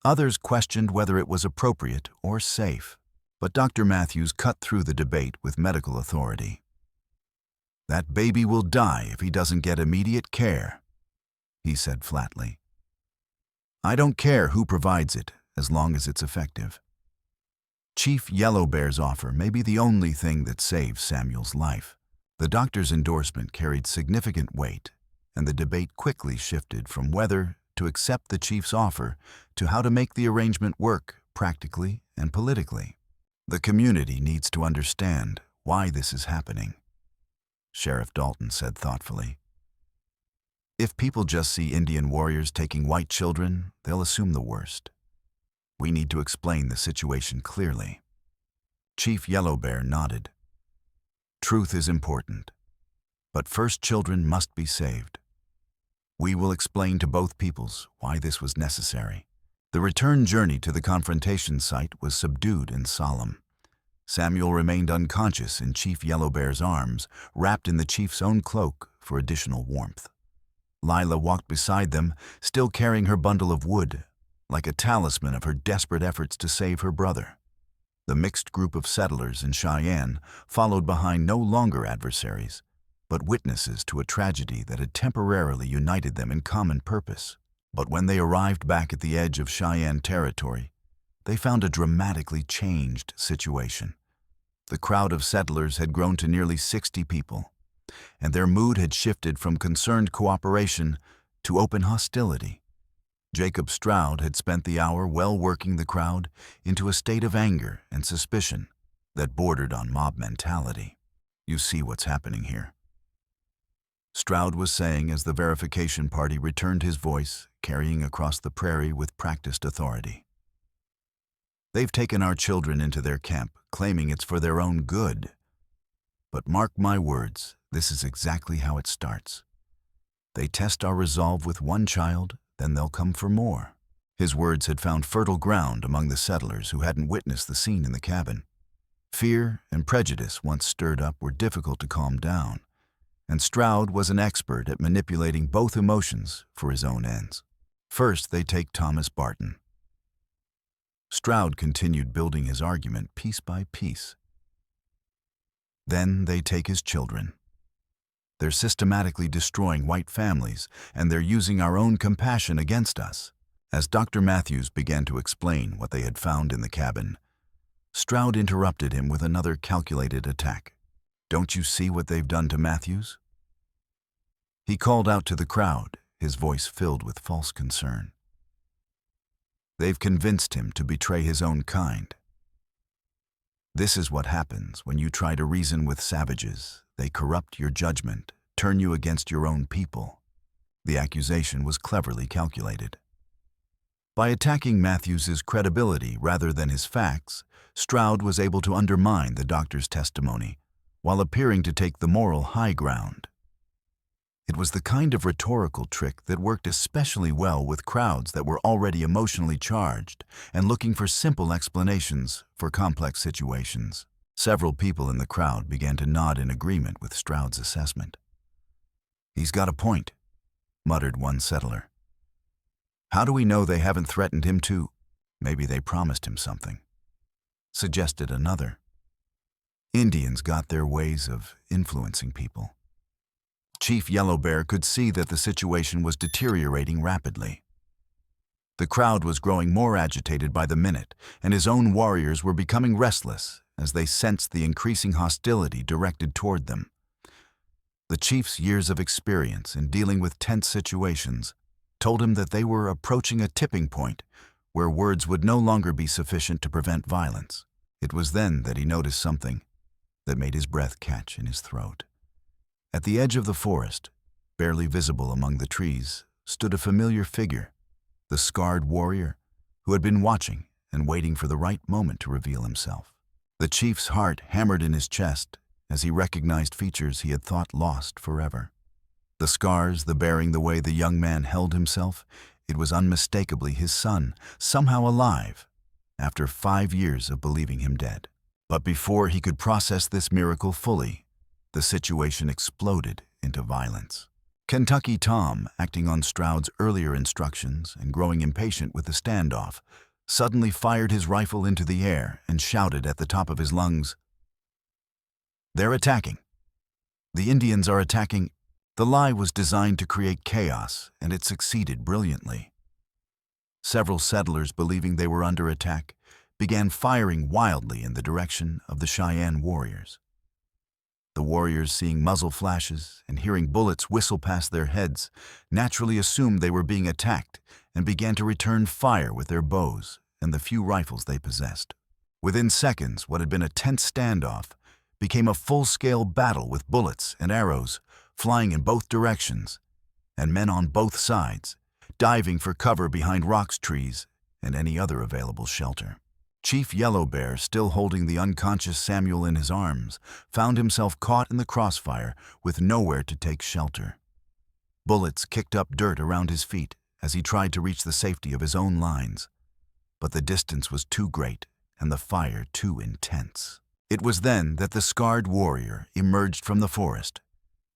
Others questioned whether it was appropriate or safe, but Dr. Matthews cut through the debate with medical authority. "That baby will die if he doesn't get immediate care," he said flatly. "I don't care who provides it, as long as it's effective." Chief Yellow Bear's offer may be the only thing that saves Samuel's life. The doctor's endorsement carried significant weight, and the debate quickly shifted from whether to accept the chief's offer to how to make the arrangement work practically and politically. "The community needs to understand why this is happening," Sheriff Dalton said thoughtfully. "If people just see Indian warriors taking white children, they'll assume the worst. We need to explain the situation clearly." Chief Yellow Bear nodded. "Truth is important, but first children must be saved. We will explain to both peoples why this was necessary." The return journey to the confrontation site was subdued and solemn. Samuel remained unconscious in Chief Yellow Bear's arms, wrapped in the chief's own cloak for additional warmth. Lila walked beside them, still carrying her bundle of wood, like a talisman of her desperate efforts to save her brother. The mixed group of settlers in Cheyenne followed behind, no longer adversaries, but witnesses to a tragedy that had temporarily united them in common purpose. But when they arrived back at the edge of Cheyenne territory, they found a dramatically changed situation. The crowd of settlers had grown to nearly 60 people, and their mood had shifted from concerned cooperation to open hostility. Jacob Straoud had spent the hour well working the crowd into a state of anger and suspicion that bordered on mob mentality. "You see what's happening here," Straoud was saying as the verification party returned his voice, carrying across the prairie with practiced authority. "They've taken our children into their camp, claiming it's for their own good. But mark my words, this is exactly how it starts. They test our resolve with one child, then they'll come for more." His words had found fertile ground among the settlers who hadn't witnessed the scene in the cabin. Fear and prejudice, once stirred up, were difficult to calm down, and Straoud was an expert at manipulating both emotions for his own ends. First, they take Thomas Barton. Straoud continued building his argument piece by piece. Then they take his children. They're systematically destroying white families, and they're using our own compassion against us. As Dr. Matthews began to explain what they had found in the cabin, Straoud interrupted him with another calculated attack. "Don't you see what they've done to Matthews?" He called out to the crowd, his voice filled with false concern. "They've convinced him to betray his own kind. This is what happens when you try to reason with savages. They corrupt your judgment, turn you against your own people. The accusation was cleverly calculated. By attacking Matthews's credibility rather than his facts, Straoud was able to undermine the doctor's testimony while appearing to take the moral high ground. It was the kind of rhetorical trick that worked especially well with crowds that were already emotionally charged and looking for simple explanations for complex situations. Several people in the crowd began to nod in agreement with Straoud's assessment. "He's got a point," muttered one settler. "How do we know they haven't threatened him too? Maybe they promised him something," suggested another. Indians got their ways of influencing people. Chief Yellow Bear could see that the situation was deteriorating rapidly. The crowd was growing more agitated by the minute, and his own warriors were becoming restless as they sensed the increasing hostility directed toward them. The chief's years of experience in dealing with tense situations told him that they were approaching a tipping point where words would no longer be sufficient to prevent violence. It was then that he noticed something that made his breath catch in his throat. At the edge of the forest, barely visible among the trees, stood a familiar figure, the scarred warrior who had been watching and waiting for the right moment to reveal himself. The chief's heart hammered in his chest as he recognized features he had thought lost forever. The scars, the bearing, the way the young man held himself, it was unmistakably his son, somehow alive, after 5 years of believing him dead. But before he could process this miracle fully, the situation exploded into violence. Kentucky Tom, acting on Straoud's earlier instructions and growing impatient with the standoff, suddenly fired his rifle into the air and shouted at the top of his lungs, "They're attacking. The Indians are attacking." The lie was designed to create chaos, and it succeeded brilliantly. Several settlers, believing they were under attack, began firing wildly in the direction of the Cheyenne warriors. The warriors, seeing muzzle flashes and hearing bullets whistle past their heads, naturally assumed they were being attacked and began to return fire with their bows and the few rifles they possessed. Within seconds, what had been a tense standoff became a full-scale battle with bullets and arrows flying in both directions, and men on both sides, diving for cover behind rocks, trees, and any other available shelter. Chief Yellow Bear, still holding the unconscious Samuel in his arms, found himself caught in the crossfire with nowhere to take shelter. Bullets kicked up dirt around his feet as he tried to reach the safety of his own lines, but the distance was too great and the fire too intense. It was then that the scarred warrior emerged from the forest,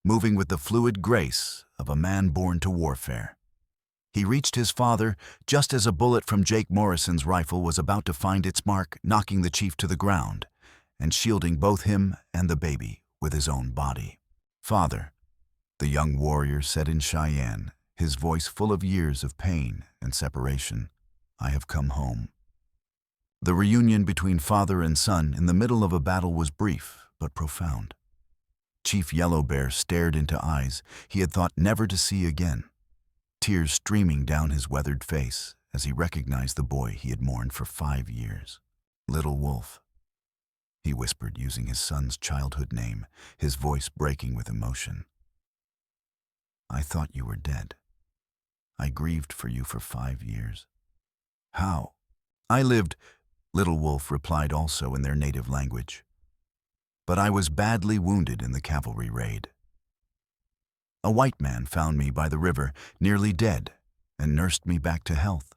moving with the fluid grace of a man born to warfare. He reached his father just as a bullet from Jake Morrison's rifle was about to find its mark, knocking the chief to the ground and shielding both him and the baby with his own body. "Father," the young warrior said in Cheyenne, his voice full of years of pain and separation, "I have come home." The reunion between father and son in the middle of a battle was brief but profound. Chief Yellow Bear stared into eyes he had thought never to see again, tears streaming down his weathered face as he recognized the boy he had mourned for 5 years. "Little Wolf," he whispered, using his son's childhood name, his voice breaking with emotion. "I thought you were dead. I grieved for you for 5 years. How?" "I lived," Little Wolf replied also in their native language. "But I was badly wounded in the cavalry raid. A white man found me by the river, nearly dead, and nursed me back to health.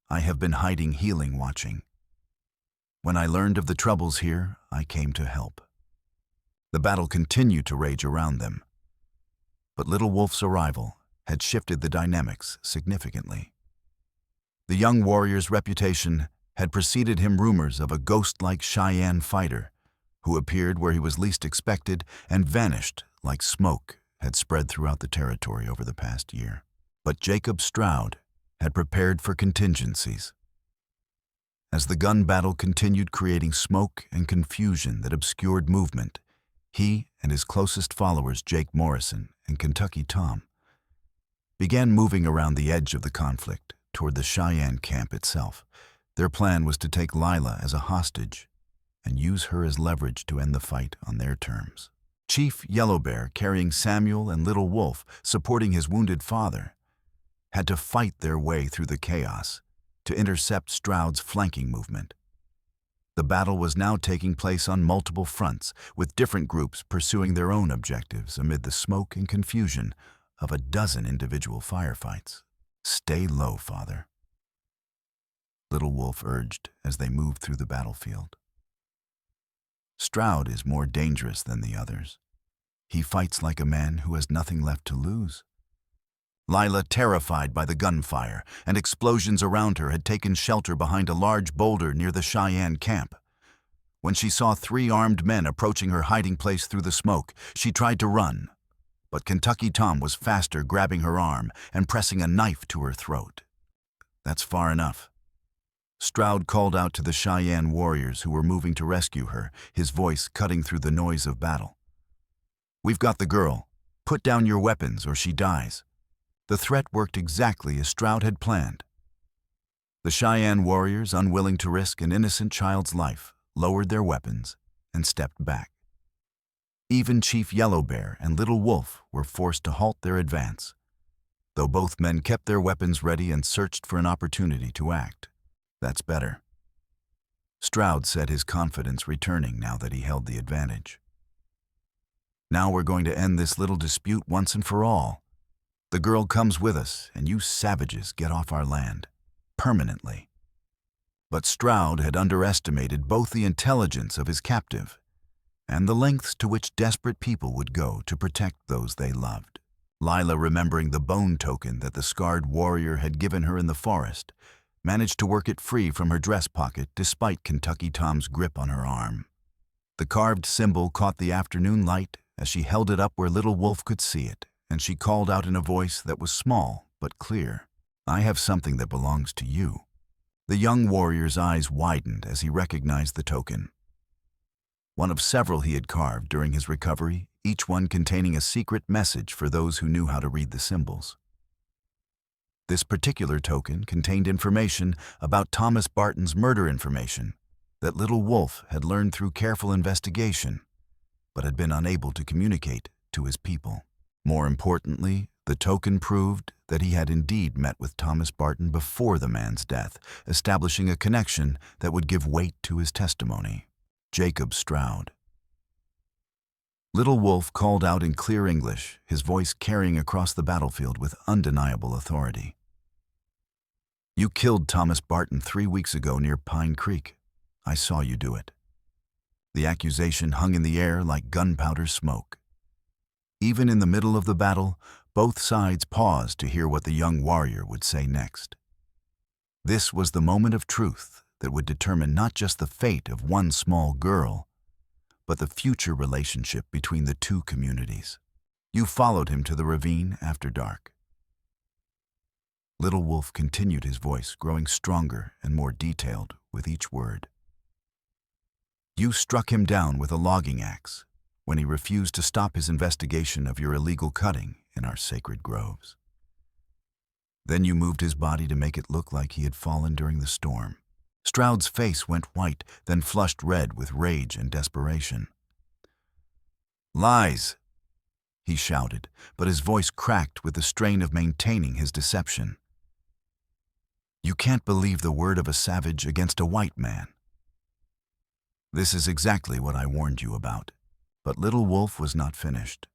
I have been hiding, healing, watching. When I learned of the troubles here, I came to help." The battle continued to rage around them, but Little Wolf's arrival had shifted the dynamics significantly. The young warrior's reputation had preceded him rumors of a ghost-like Cheyenne fighter who appeared where he was least expected and vanished like smoke had spread throughout the territory over the past year. But Jacob Straoud had prepared for contingencies. As the gun battle continued creating smoke and confusion that obscured movement, he and his closest followers, Jake Morrison and Kentucky Tom, began moving around the edge of the conflict toward the Cheyenne camp itself. Their plan was to take Lila as a hostage and use her as leverage to end the fight on their terms. Chief Yellowbear, carrying Samuel and Little Wolf, supporting his wounded father, had to fight their way through the chaos to intercept Straoud's flanking movement. The battle was now taking place on multiple fronts, with different groups pursuing their own objectives amid the smoke and confusion of a dozen individual firefights. "Stay low, father," Little Wolf urged as they moved through the battlefield. "Straoud is more dangerous than the others. He fights like a man who has nothing left to lose." Lila, terrified by the gunfire and explosions around her, had taken shelter behind a large boulder near the Cheyenne camp. When she saw 3 armed men approaching her hiding place through the smoke, she tried to run, but Kentucky Tom was faster, grabbing her arm and pressing a knife to her throat. "That's far enough." Straoud called out to the Cheyenne warriors who were moving to rescue her, his voice cutting through the noise of battle. "We've got the girl. Put down your weapons or she dies." The threat worked exactly as Straoud had planned. The Cheyenne warriors, unwilling to risk an innocent child's life, lowered their weapons and stepped back. Even Chief Yellowbear and Little Wolf were forced to halt their advance, though both men kept their weapons ready and searched for an opportunity to act. "That's better," Straoud said, his confidence returning now that he held the advantage. "Now we're going to end this little dispute once and for all. The girl comes with us, and you savages get off our land. Permanently." But Straoud had underestimated both the intelligence of his captive and the lengths to which desperate people would go to protect those they loved. Lila, remembering the bone token that the scarred warrior had given her in the forest, managed to work it free from her dress pocket despite Kentucky Tom's grip on her arm. The carved symbol caught the afternoon light as she held it up where Little Wolf could see it, and she called out in a voice that was small but clear, "I have something that belongs to you." The young warrior's eyes widened as he recognized the token. One of several he had carved during his recovery, each one containing a secret message for those who knew how to read the symbols. This particular token contained information about Thomas Barton's murder information that Little Wolf had learned through careful investigation, but had been unable to communicate to his people. More importantly, the token proved that he had indeed met with Thomas Barton before the man's death, establishing a connection that would give weight to his testimony. Jacob Straoud. Little Wolf called out in clear English, his voice carrying across the battlefield with undeniable authority. "You killed Thomas Barton 3 weeks ago near Pine Creek. I saw you do it." The accusation hung in the air like gunpowder smoke. Even in the middle of the battle, both sides paused to hear what the young warrior would say next. This was the moment of truth that would determine not just the fate of one small girl, but the future relationship between the 2 communities. "You followed him to the ravine after dark." Little Wolf continued, his voice growing stronger and more detailed with each word. "You struck him down with a logging axe when he refused to stop his investigation of your illegal cutting in our sacred groves. Then you moved his body to make it look like he had fallen during the storm." Straoud's face went white, then flushed red with rage and desperation. "Lies!" he shouted, but his voice cracked with the strain of maintaining his deception. "You can't believe the word of a savage against a white man." "This is exactly what I warned you about." But Little Wolf was not finished.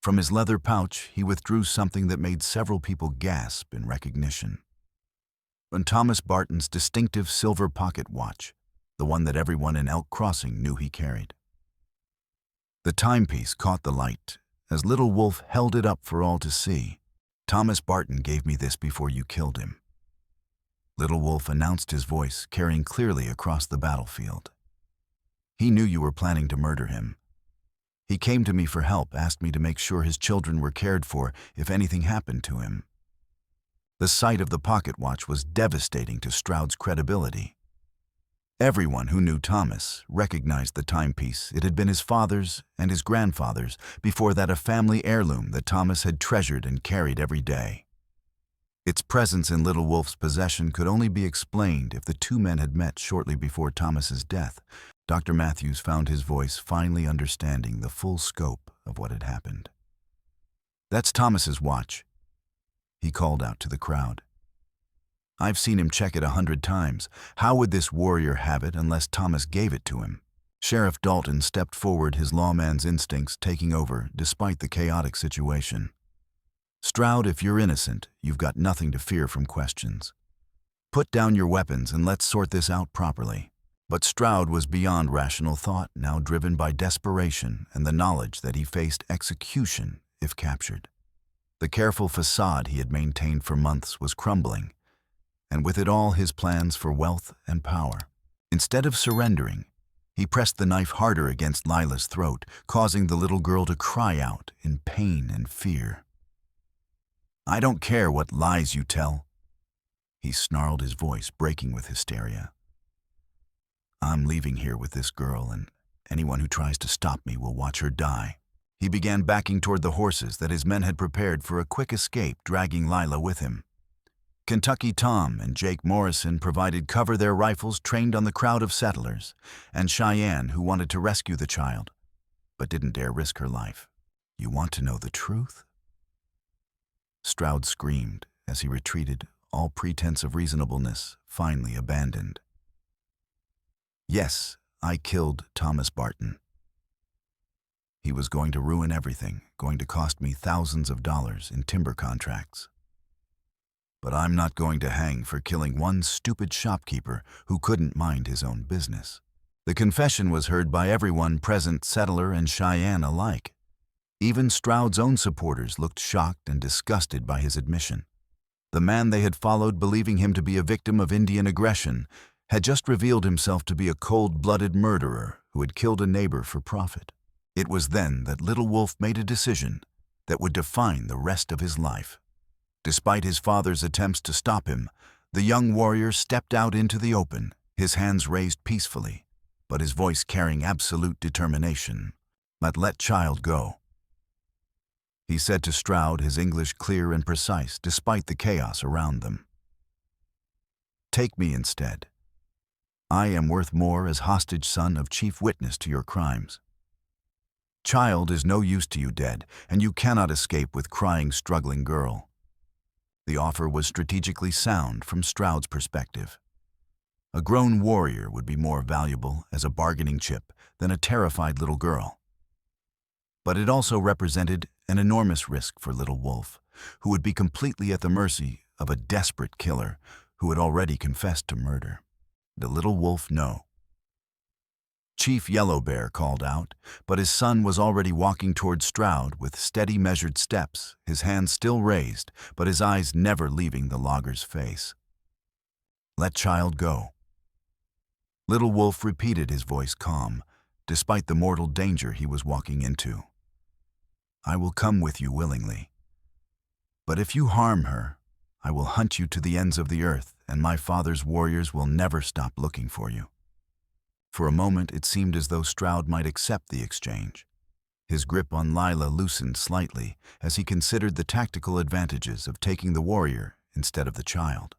From his leather pouch, he withdrew something that made several people gasp in recognition. And Thomas Barton's distinctive silver pocket watch, the one that everyone in Elk Crossing knew he carried. The timepiece caught the light as Little Wolf held it up for all to see. "Thomas Barton gave me this before you killed him," Little Wolf announced, his voice carrying clearly across the battlefield. "He knew you were planning to murder him. He came to me for help, asked me to make sure his children were cared for if anything happened to him." The sight of the pocket watch was devastating to Straoud's credibility. Everyone who knew Thomas recognized the timepiece. It had been his father's and his grandfather's, before that a family heirloom that Thomas had treasured and carried every day. Its presence in Little Wolf's possession could only be explained if the 2 men had met shortly before Thomas's death. Dr. Matthews found his voice finally understanding the full scope of what had happened. "That's Thomas's watch," he called out to the crowd. "I've seen him check it 100 times. How would this warrior have it unless Thomas gave it to him?" Sheriff Dalton stepped forward, his lawman's instincts taking over despite the chaotic situation. "Straoud, if you're innocent, you've got nothing to fear from questions. Put down your weapons and let's sort this out properly." But Straoud was beyond rational thought, now driven by desperation and the knowledge that he faced execution if captured. The careful facade he had maintained for months was crumbling, and with it all his plans for wealth and power. Instead of surrendering, he pressed the knife harder against Lila's throat, causing the little girl to cry out in pain and fear. "I don't care what lies you tell," he snarled, his voice breaking with hysteria. "I'm leaving here with this girl, and anyone who tries to stop me will watch her die." He began backing toward the horses that his men had prepared for a quick escape, dragging Lila with him. Kentucky Tom and Jake Morrison provided cover, their rifles trained on the crowd of settlers, and Cheyenne, who wanted to rescue the child, but didn't dare risk her life. "You want to know the truth?" Straoud screamed as he retreated, all pretense of reasonableness finally abandoned. "Yes, I killed Thomas Barton. He was going to ruin everything, going to cost me thousands of dollars in timber contracts. But I'm not going to hang for killing one stupid shopkeeper who couldn't mind his own business." The confession was heard by everyone present, settler and Cheyenne alike. Even Straoud's own supporters looked shocked and disgusted by his admission. The man they had followed, believing him to be a victim of Indian aggression, had just revealed himself to be a cold-blooded murderer who had killed a neighbor for profit. It was then that Little Wolf made a decision that would define the rest of his life. Despite his father's attempts to stop him, the young warrior stepped out into the open, his hands raised peacefully, but his voice carrying absolute determination. Let child go," he said to Straoud, his English clear and precise despite the chaos around them. "Take me instead. I am worth more as hostage son of chief witness to your crimes. Child is no use to you dead, and you cannot escape with crying, struggling girl." The offer was strategically sound from Straoud's perspective. A grown warrior would be more valuable as a bargaining chip than a terrified little girl. But it also represented an enormous risk for Little Wolf, who would be completely at the mercy of a desperate killer who had already confessed to murder. The Little Wolf know. Chief Yellow Bear called out, but his son was already walking toward Straoud with steady, measured steps, his hands still raised, but his eyes never leaving the logger's face. "Let child go." Little Wolf repeated, his voice calm, despite the mortal danger he was walking into. "I will come with you willingly. But if you harm her, I will hunt you to the ends of the earth, and my father's warriors will never stop looking for you." For a moment it seemed as though Straoud might accept the exchange. His grip on Lila loosened slightly as he considered the tactical advantages of taking the warrior instead of the child.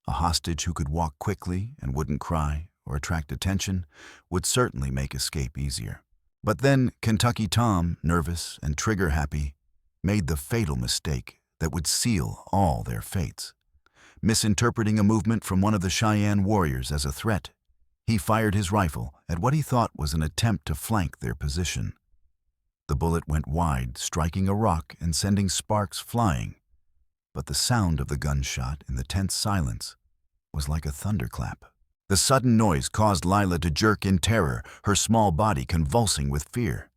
A hostage who could walk quickly and wouldn't cry or attract attention would certainly make escape easier. But then Kentucky Tom, nervous and trigger-happy, made the fatal mistake that would seal all their fates. Misinterpreting a movement from one of the Cheyenne warriors as a threat, he fired his rifle at what he thought was an attempt to flank their position. The bullet went wide, striking a rock and sending sparks flying, but the sound of the gunshot in the tense silence was like a thunderclap. The sudden noise caused Lila to jerk in terror, her small body convulsing with fear.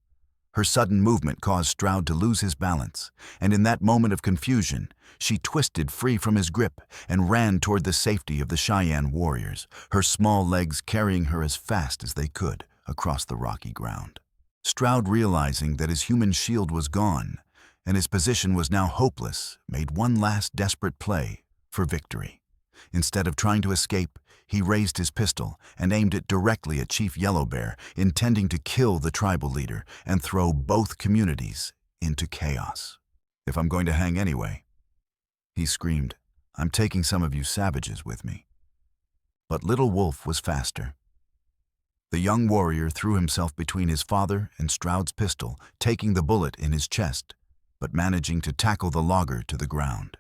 Her sudden movement caused Straoud to lose his balance, and in that moment of confusion, she twisted free from his grip and ran toward the safety of the Cheyenne warriors, her small legs carrying her as fast as they could across the rocky ground. Straoud, realizing that his human shield was gone and his position was now hopeless, made one last desperate play for victory. Instead of trying to escape, he raised his pistol and aimed it directly at Chief Yellow Bear, intending to kill the tribal leader and throw both communities into chaos. "If I'm going to hang anyway," he screamed, "I'm taking some of you savages with me." But Little Wolf was faster. The young warrior threw himself between his father and Straoud's pistol, taking the bullet in his chest, but managing to tackle the logger to the ground.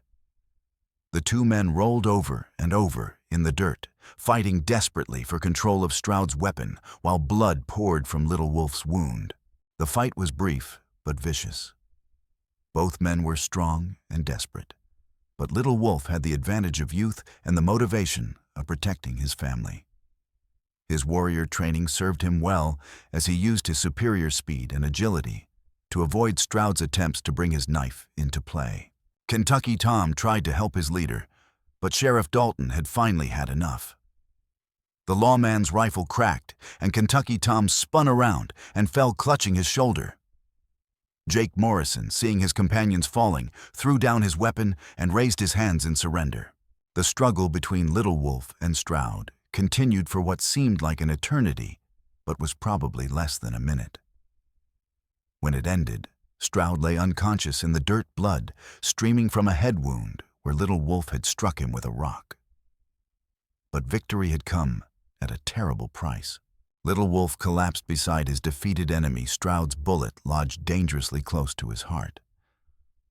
The two men rolled over and over in the dirt, fighting desperately for control of Straoud's weapon while blood poured from Little Wolf's wound. The fight was brief but vicious. Both men were strong and desperate, but Little Wolf had the advantage of youth and the motivation of protecting his family. His warrior training served him well as he used his superior speed and agility to avoid Straoud's attempts to bring his knife into play. Kentucky Tom tried to help his leader, but Sheriff Dalton had finally had enough. The lawman's rifle cracked, and Kentucky Tom spun around and fell clutching his shoulder. Jake Morrison, seeing his companions falling, threw down his weapon and raised his hands in surrender. The struggle between Little Wolf and Straoud continued for what seemed like an eternity, but was probably less than a minute. When it ended, Straoud lay unconscious in the dirt, blood streaming from a head wound where Little Wolf had struck him with a rock. But victory had come at a terrible price. Little Wolf collapsed beside his defeated enemy. Straoud's bullet lodged dangerously close to his heart.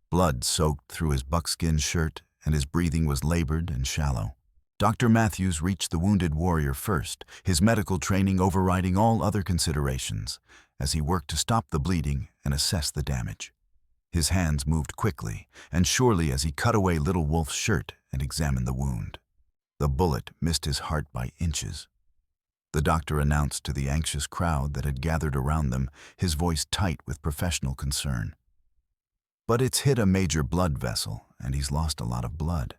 Blood soaked through his buckskin shirt, and his breathing was labored and shallow. Dr. Matthews reached the wounded warrior first, his medical training overriding all other considerations, as he worked to stop the bleeding and assess the damage. His hands moved quickly and surely as he cut away Little Wolf's shirt and examined the wound. The bullet missed his heart by inches. The doctor announced to the anxious crowd that had gathered around them, his voice tight with professional concern. "But it's hit a major blood vessel, and he's lost a lot of blood.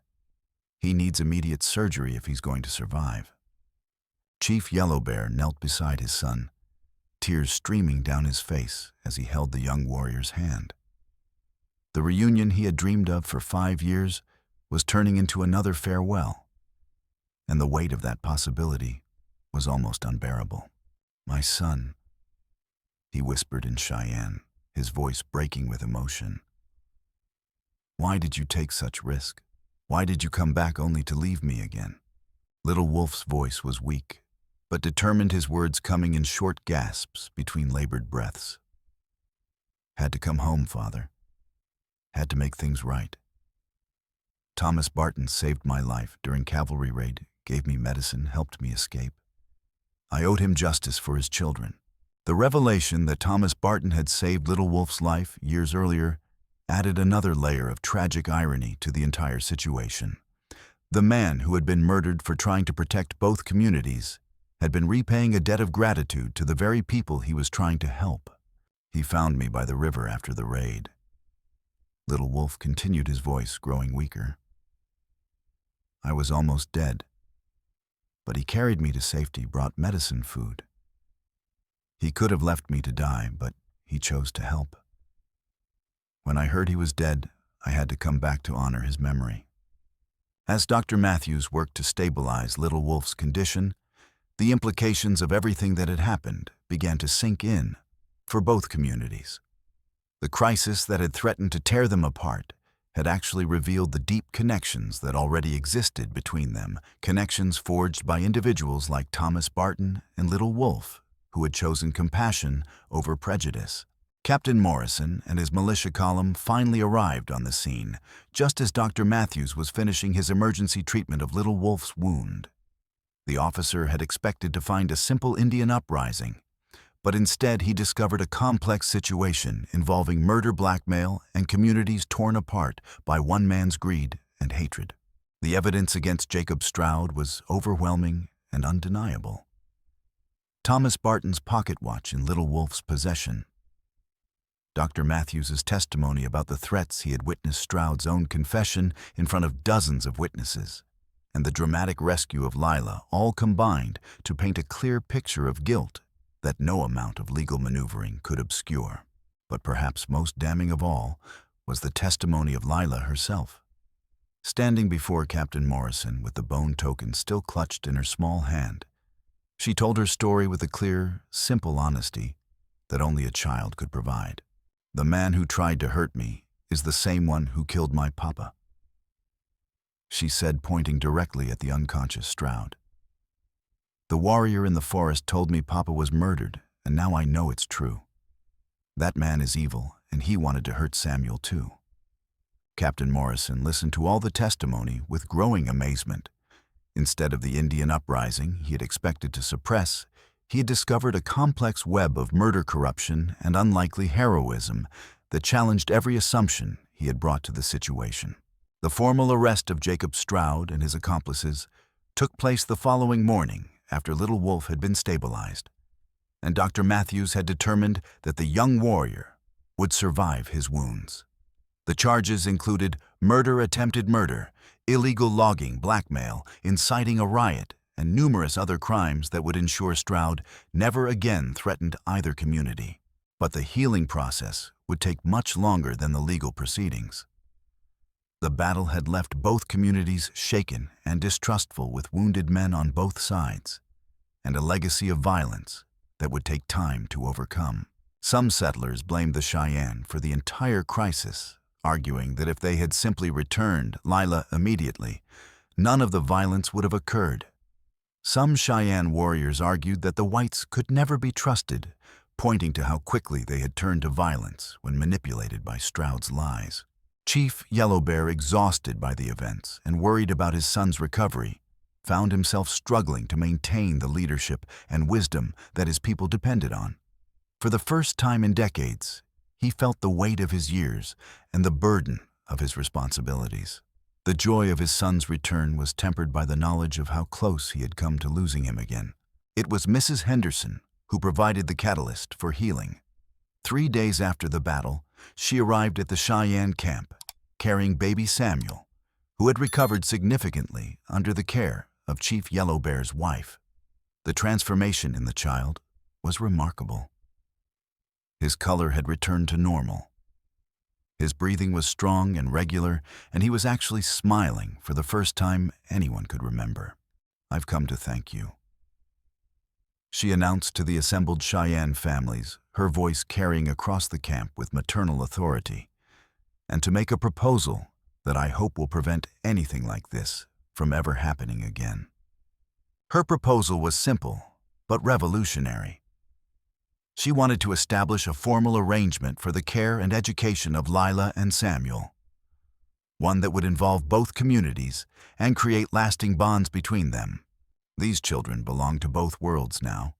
He needs immediate surgery if he's going to survive." Chief Yellow Bear knelt beside his son, tears streaming down his face as he held the young warrior's hand. The reunion he had dreamed of for 5 years was turning into another farewell, and the weight of that possibility was almost unbearable. "My son," he whispered in Cheyenne, his voice breaking with emotion. "Why did you take such risk? Why did you come back only to leave me again?" Little Wolf's voice was weak, but determined, his words coming in short gasps between labored breaths. "Had to come home, Father. Had to make things right. Thomas Barton saved my life during cavalry raid, gave me medicine, helped me escape. I owed him justice for his children." The revelation that Thomas Barton had saved Little Wolf's life years earlier added another layer of tragic irony to the entire situation. The man who had been murdered for trying to protect both communities had been repaying a debt of gratitude to the very people he was trying to help. "He found me by the river after the raid." Little Wolf continued, his voice growing weaker. "I was almost dead, but he carried me to safety, brought medicine, food. He could have left me to die, but he chose to help. When I heard he was dead, I had to come back to honor his memory." As Dr. Matthews worked to stabilize Little Wolf's condition, the implications of everything that had happened began to sink in for both communities. The crisis that had threatened to tear them apart had actually revealed the deep connections that already existed between them, connections forged by individuals like Thomas Barton and Little Wolf, who had chosen compassion over prejudice. Captain Morrison and his militia column finally arrived on the scene, just as Dr. Matthews was finishing his emergency treatment of Little Wolf's wound. The officer had expected to find a simple Indian uprising, but instead he discovered a complex situation involving murder, blackmail, and communities torn apart by one man's greed and hatred. The evidence against Jacob Straoud was overwhelming and undeniable. Thomas Barton's pocket watch in Little Wolf's possession, Dr. Matthews's testimony about the threats he had witnessed, Straoud's own confession in front of dozens of witnesses, and the dramatic rescue of Lila all combined to paint a clear picture of guilt that no amount of legal maneuvering could obscure. But perhaps most damning of all was the testimony of Lila herself. Standing before Captain Morrison with the bone token still clutched in her small hand, she told her story with a clear, simple honesty that only a child could provide. "The man who tried to hurt me is the same one who killed my papa," she said, pointing directly at the unconscious Straoud. The warrior in the forest told me Papa was murdered, and now I know it's true. That man is evil, and he wanted to hurt Samuel too. Captain Morrison listened to all the testimony with growing amazement. Instead of the Indian uprising he had expected to suppress, he had discovered a complex web of murder, corruption, and unlikely heroism that challenged every assumption he had brought to the situation. The formal arrest of Jacob Straoud and his accomplices took place the following morning after Little Wolf had been stabilized, and Dr. Matthews had determined that the young warrior would survive his wounds. The charges included murder, attempted murder, illegal logging, blackmail, inciting a riot, and numerous other crimes that would ensure Straoud never again threatened either community. But the healing process would take much longer than the legal proceedings. The battle had left both communities shaken and distrustful, with wounded men on both sides, and a legacy of violence that would take time to overcome. Some settlers blamed the Cheyenne for the entire crisis, arguing that if they had simply returned Lila immediately, none of the violence would have occurred. Some Cheyenne warriors argued that the whites could never be trusted, pointing to how quickly they had turned to violence when manipulated by Straoud's lies. Chief Yellow Bear, exhausted by the events and worried about his son's recovery, found himself struggling to maintain the leadership and wisdom that his people depended on. For the first time in decades, he felt the weight of his years and the burden of his responsibilities. The joy of his son's return was tempered by the knowledge of how close he had come to losing him again. It was Mrs. Henderson who provided the catalyst for healing. 3 days after the battle, she arrived at the Cheyenne camp, carrying baby Samuel, who had recovered significantly under the care of Chief Yellow Bear's wife. The transformation in the child was remarkable. His color had returned to normal. His breathing was strong and regular, and he was actually smiling for the first time anyone could remember. "I've come to thank you," she announced to the assembled Cheyenne families, her voice carrying across the camp with maternal authority, "and to make a proposal that I hope will prevent anything like this from ever happening again." Her proposal was simple, but revolutionary. She wanted to establish a formal arrangement for the care and education of Lila and Samuel, one that would involve both communities and create lasting bonds between them. These children belong to both worlds now.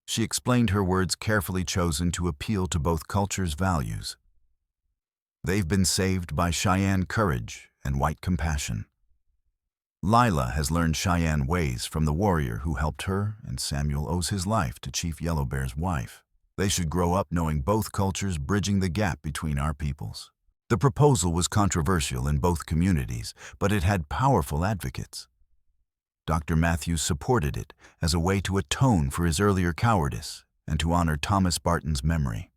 She explained, her words carefully chosen to appeal to both cultures' values. They've been saved by Cheyenne courage and white compassion. Lila has learned Cheyenne ways from the warrior who helped her, and Samuel owes his life to Chief Yellow Bear's wife. They should grow up knowing both cultures, bridging the gap between our peoples. The proposal was controversial in both communities, but it had powerful advocates. Dr. Matthews supported it as a way to atone for his earlier cowardice and to honor Thomas Barton's memory.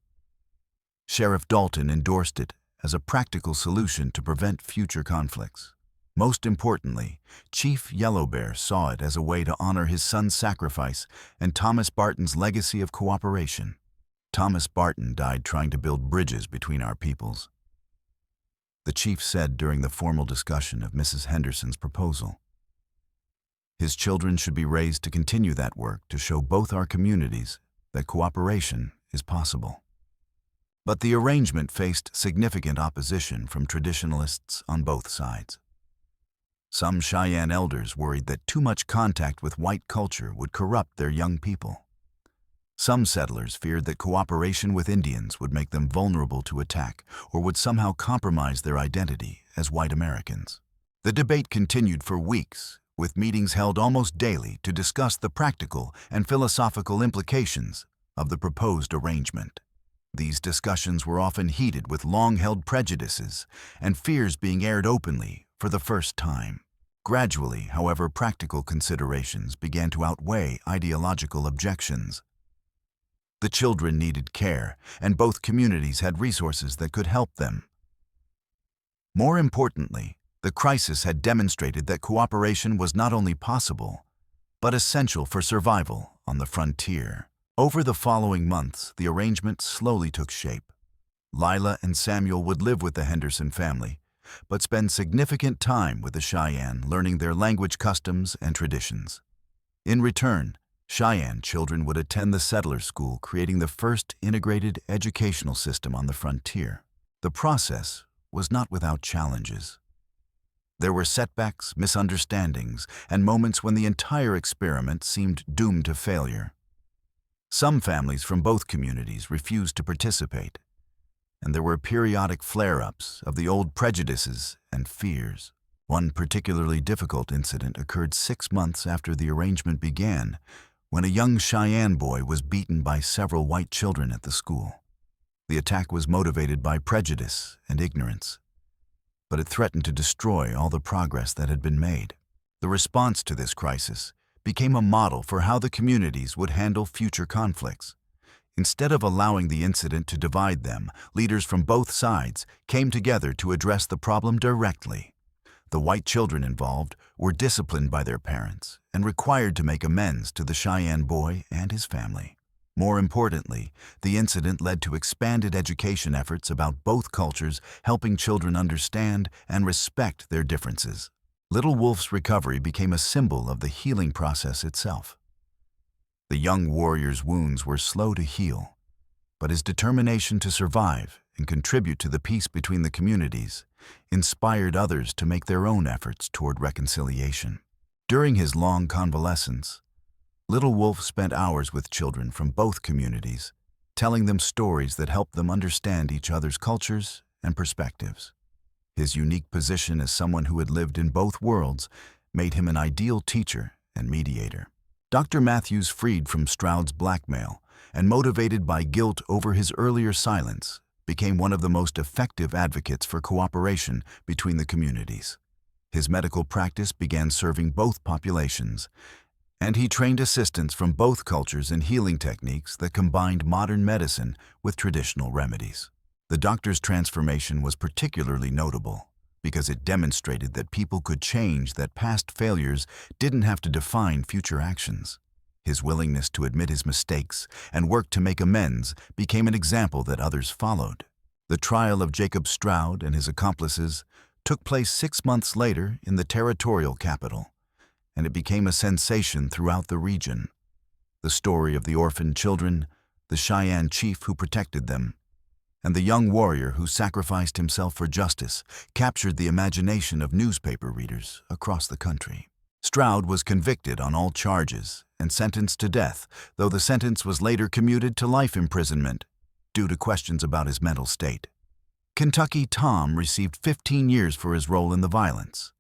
Sheriff Dalton endorsed it as a practical solution to prevent future conflicts. Most importantly, Chief Yellow Bear saw it as a way to honor his son's sacrifice and Thomas Barton's legacy of cooperation. Thomas Barton died trying to build bridges between our peoples, the chief said during the formal discussion of Mrs. Henderson's proposal. His children should be raised to continue that work, to show both our communities that cooperation is possible. But the arrangement faced significant opposition from traditionalists on both sides. Some Cheyenne elders worried that too much contact with white culture would corrupt their young people. Some settlers feared that cooperation with Indians would make them vulnerable to attack or would somehow compromise their identity as white Americans. The debate continued for weeks, with meetings held almost daily to discuss the practical and philosophical implications of the proposed arrangement. These discussions were often heated, with long-held prejudices and fears being aired openly for the first time. Gradually, however, practical considerations began to outweigh ideological objections. The children needed care, and both communities had resources that could help them. More importantly, the crisis had demonstrated that cooperation was not only possible, but essential for survival on the frontier. Over the following months, the arrangement slowly took shape. Lila and Samuel would live with the Henderson family, but spend significant time with the Cheyenne, learning their language, customs, and traditions. In return, Cheyenne children would attend the settler school, creating the first integrated educational system on the frontier. The process was not without challenges. There were setbacks, misunderstandings, and moments when the entire experiment seemed doomed to failure. Some families from both communities refused to participate, and there were periodic flare-ups of the old prejudices and fears. One particularly difficult incident occurred 6 months after the arrangement began, when a young Cheyenne boy was beaten by several white children at the school. The attack was motivated by prejudice and ignorance, but it threatened to destroy all the progress that had been made. The response to this crisis became a model for how the communities would handle future conflicts. Instead of allowing the incident to divide them, leaders from both sides came together to address the problem directly. The white children involved were disciplined by their parents and required to make amends to the Cheyenne boy and his family. More importantly, the incident led to expanded education efforts about both cultures, helping children understand and respect their differences. Little Wolf's recovery became a symbol of the healing process itself. The young warrior's wounds were slow to heal, but his determination to survive and contribute to the peace between the communities inspired others to make their own efforts toward reconciliation. During his long convalescence, Little Wolf spent hours with children from both communities, telling them stories that helped them understand each other's cultures and perspectives. His unique position as someone who had lived in both worlds made him an ideal teacher and mediator. Dr. Matthews, freed from Straoud's blackmail and motivated by guilt over his earlier silence, became one of the most effective advocates for cooperation between the communities. His medical practice began serving both populations, and he trained assistants from both cultures in healing techniques that combined modern medicine with traditional remedies. The doctor's transformation was particularly notable because it demonstrated that people could change, that past failures didn't have to define future actions. His willingness to admit his mistakes and work to make amends became an example that others followed. The trial of Jacob Straoud and his accomplices took place 6 months later in the territorial capital, and it became a sensation throughout the region. The story of the orphaned children, the Cheyenne chief who protected them, and the young warrior who sacrificed himself for justice captured the imagination of newspaper readers across the country. Straoud was convicted on all charges and sentenced to death, though the sentence was later commuted to life imprisonment due to questions about his mental state. Kentucky Tom received 15 years for his role in the violence,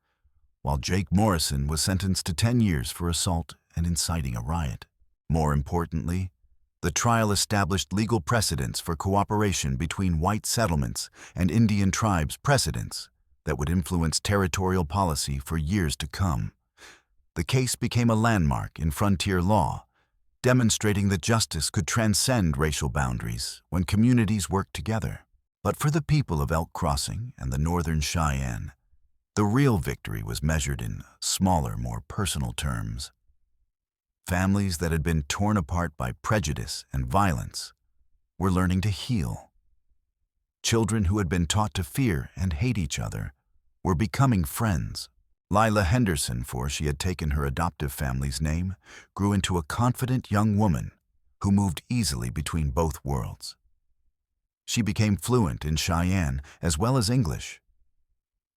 while Jake Morrison was sentenced to 10 years for assault and inciting a riot. More importantly, the trial established legal precedents for cooperation between white settlements and Indian tribes, precedents that would influence territorial policy for years to come. The case became a landmark in frontier law, demonstrating that justice could transcend racial boundaries when communities worked together. But for the people of Elk Crossing and the northern Cheyenne, the real victory was measured in smaller, more personal terms. Families that had been torn apart by prejudice and violence were learning to heal. Children who had been taught to fear and hate each other were becoming friends. Lila Henderson, for she had taken her adoptive family's name, grew into a confident young woman who moved easily between both worlds. She became fluent in Cheyenne as well as English,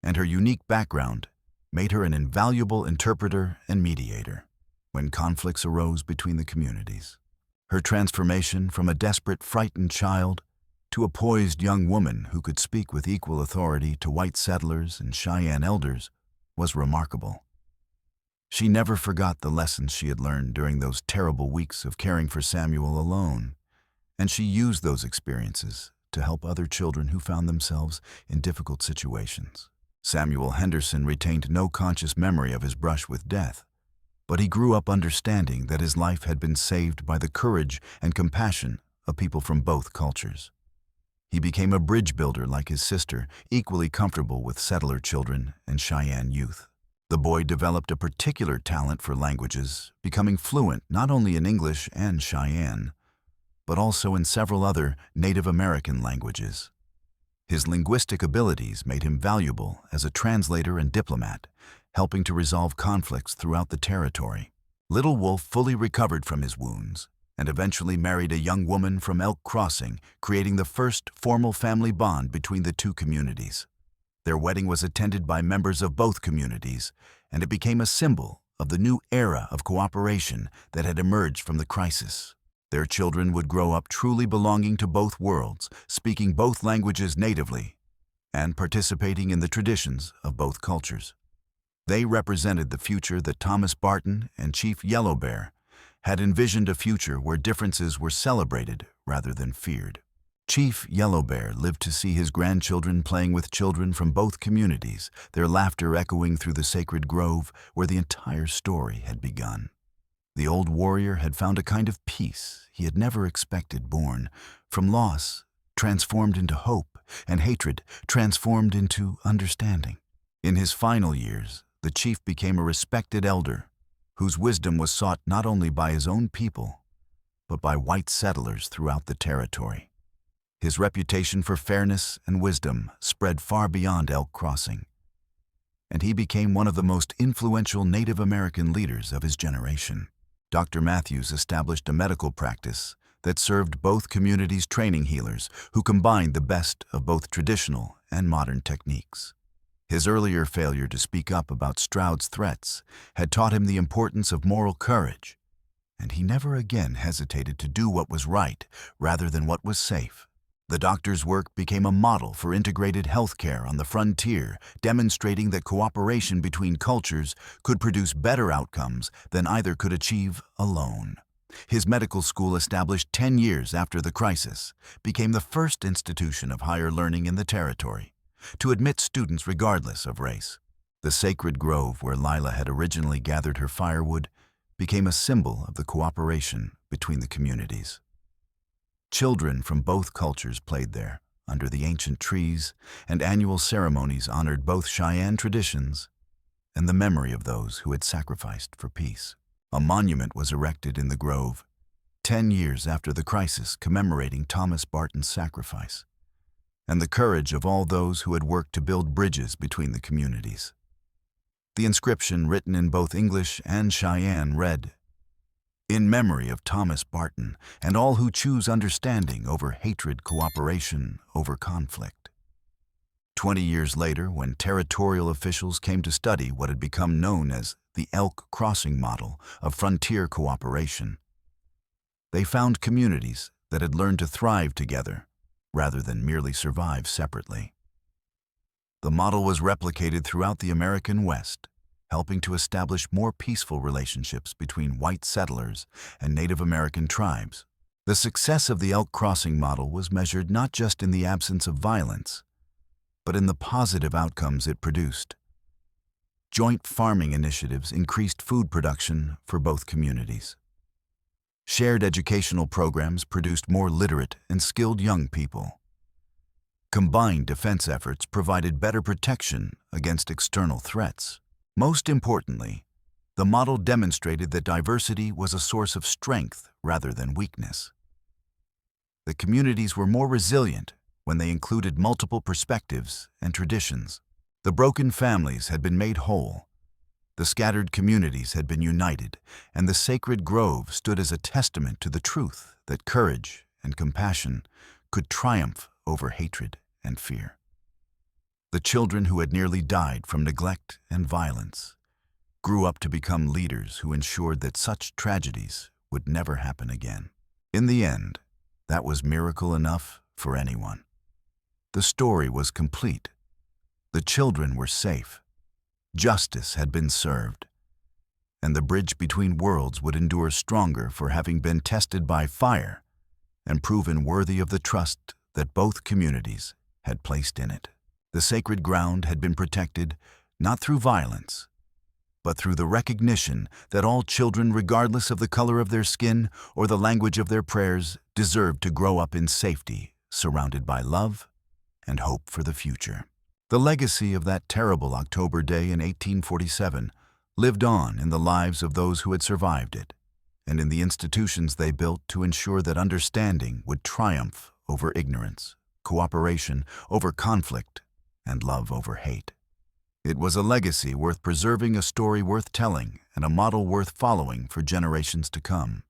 and her unique background made her an invaluable interpreter and mediator when conflicts arose between the communities. Her transformation from a desperate, frightened child to a poised young woman who could speak with equal authority to white settlers and Cheyenne elders was remarkable. She never forgot the lessons she had learned during those terrible weeks of caring for Samuel alone, and she used those experiences to help other children who found themselves in difficult situations. Samuel Henderson retained no conscious memory of his brush with death, but he grew up understanding that his life had been saved by the courage and compassion of people from both cultures. He became a bridge builder like his sister, equally comfortable with settler children and Cheyenne youth. The boy developed a particular talent for languages, becoming fluent not only in English and Cheyenne, but also in several other Native American languages. His linguistic abilities made him valuable as a translator and diplomat, helping to resolve conflicts throughout the territory. Little Wolf fully recovered from his wounds and eventually married a young woman from Elk Crossing, creating the first formal family bond between the two communities. Their wedding was attended by members of both communities, and it became a symbol of the new era of cooperation that had emerged from the crisis. Their children would grow up truly belonging to both worlds, speaking both languages natively, and participating in the traditions of both cultures. They represented the future that Thomas Barton and Chief Yellow Bear had envisioned, a future where differences were celebrated rather than feared. Chief Yellow Bear lived to see his grandchildren playing with children from both communities, their laughter echoing through the sacred grove where the entire story had begun. The old warrior had found a kind of peace he had never expected, born from loss, transformed into hope, and hatred transformed into understanding. In his final years, the chief became a respected elder whose wisdom was sought not only by his own people, but by white settlers throughout the territory. His reputation for fairness and wisdom spread far beyond Elk Crossing, and he became one of the most influential Native American leaders of his generation. Dr. Matthews established a medical practice that served both communities, training healers who combined the best of both traditional and modern techniques. His earlier failure to speak up about Straoud's threats had taught him the importance of moral courage, and he never again hesitated to do what was right rather than what was safe. The doctor's work became a model for integrated health care on the frontier, demonstrating that cooperation between cultures could produce better outcomes than either could achieve alone. His medical school, established 10 years after the crisis, became the first institution of higher learning in the territory to admit students regardless of race. The sacred grove where Lila had originally gathered her firewood became a symbol of the cooperation between the communities. Children from both cultures played there, under the ancient trees, and annual ceremonies honored both Cheyenne traditions and the memory of those who had sacrificed for peace. A monument was erected in the grove 10 years after the crisis, commemorating Thomas Barton's sacrifice and the courage of all those who had worked to build bridges between the communities. The inscription, written in both English and Cheyenne, read, "In memory of Thomas Barton and all who choose understanding over hatred, cooperation over conflict." 20 years later, when territorial officials came to study what had become known as the Elk Crossing model of frontier cooperation, they found communities that had learned to thrive together rather than merely survive separately. The model was replicated throughout the American West, helping to establish more peaceful relationships between white settlers and Native American tribes. The success of the Elk Crossing model was measured not just in the absence of violence, but in the positive outcomes it produced. Joint farming initiatives increased food production for both communities. Shared educational programs produced more literate and skilled young people. Combined defense efforts provided better protection against external threats. Most importantly, the model demonstrated that diversity was a source of strength rather than weakness. The communities were more resilient when they included multiple perspectives and traditions. The broken families had been made whole, the scattered communities had been united, and the sacred grove stood as a testament to the truth that courage and compassion could triumph over hatred and fear. The children who had nearly died from neglect and violence grew up to become leaders who ensured that such tragedies would never happen again. In the end, that was miracle enough for anyone. The story was complete. The children were safe. Justice had been served, and the bridge between worlds would endure stronger for having been tested by fire and proven worthy of the trust that both communities had placed in it. The sacred ground had been protected not through violence, but through the recognition that all children, regardless of the color of their skin or the language of their prayers, deserved to grow up in safety, surrounded by love and hope for the future. The legacy of that terrible October day in 1847 lived on in the lives of those who had survived it, and in the institutions they built to ensure that understanding would triumph over ignorance, cooperation over conflict, and love over hate. It was a legacy worth preserving, a story worth telling, and a model worth following for generations to come.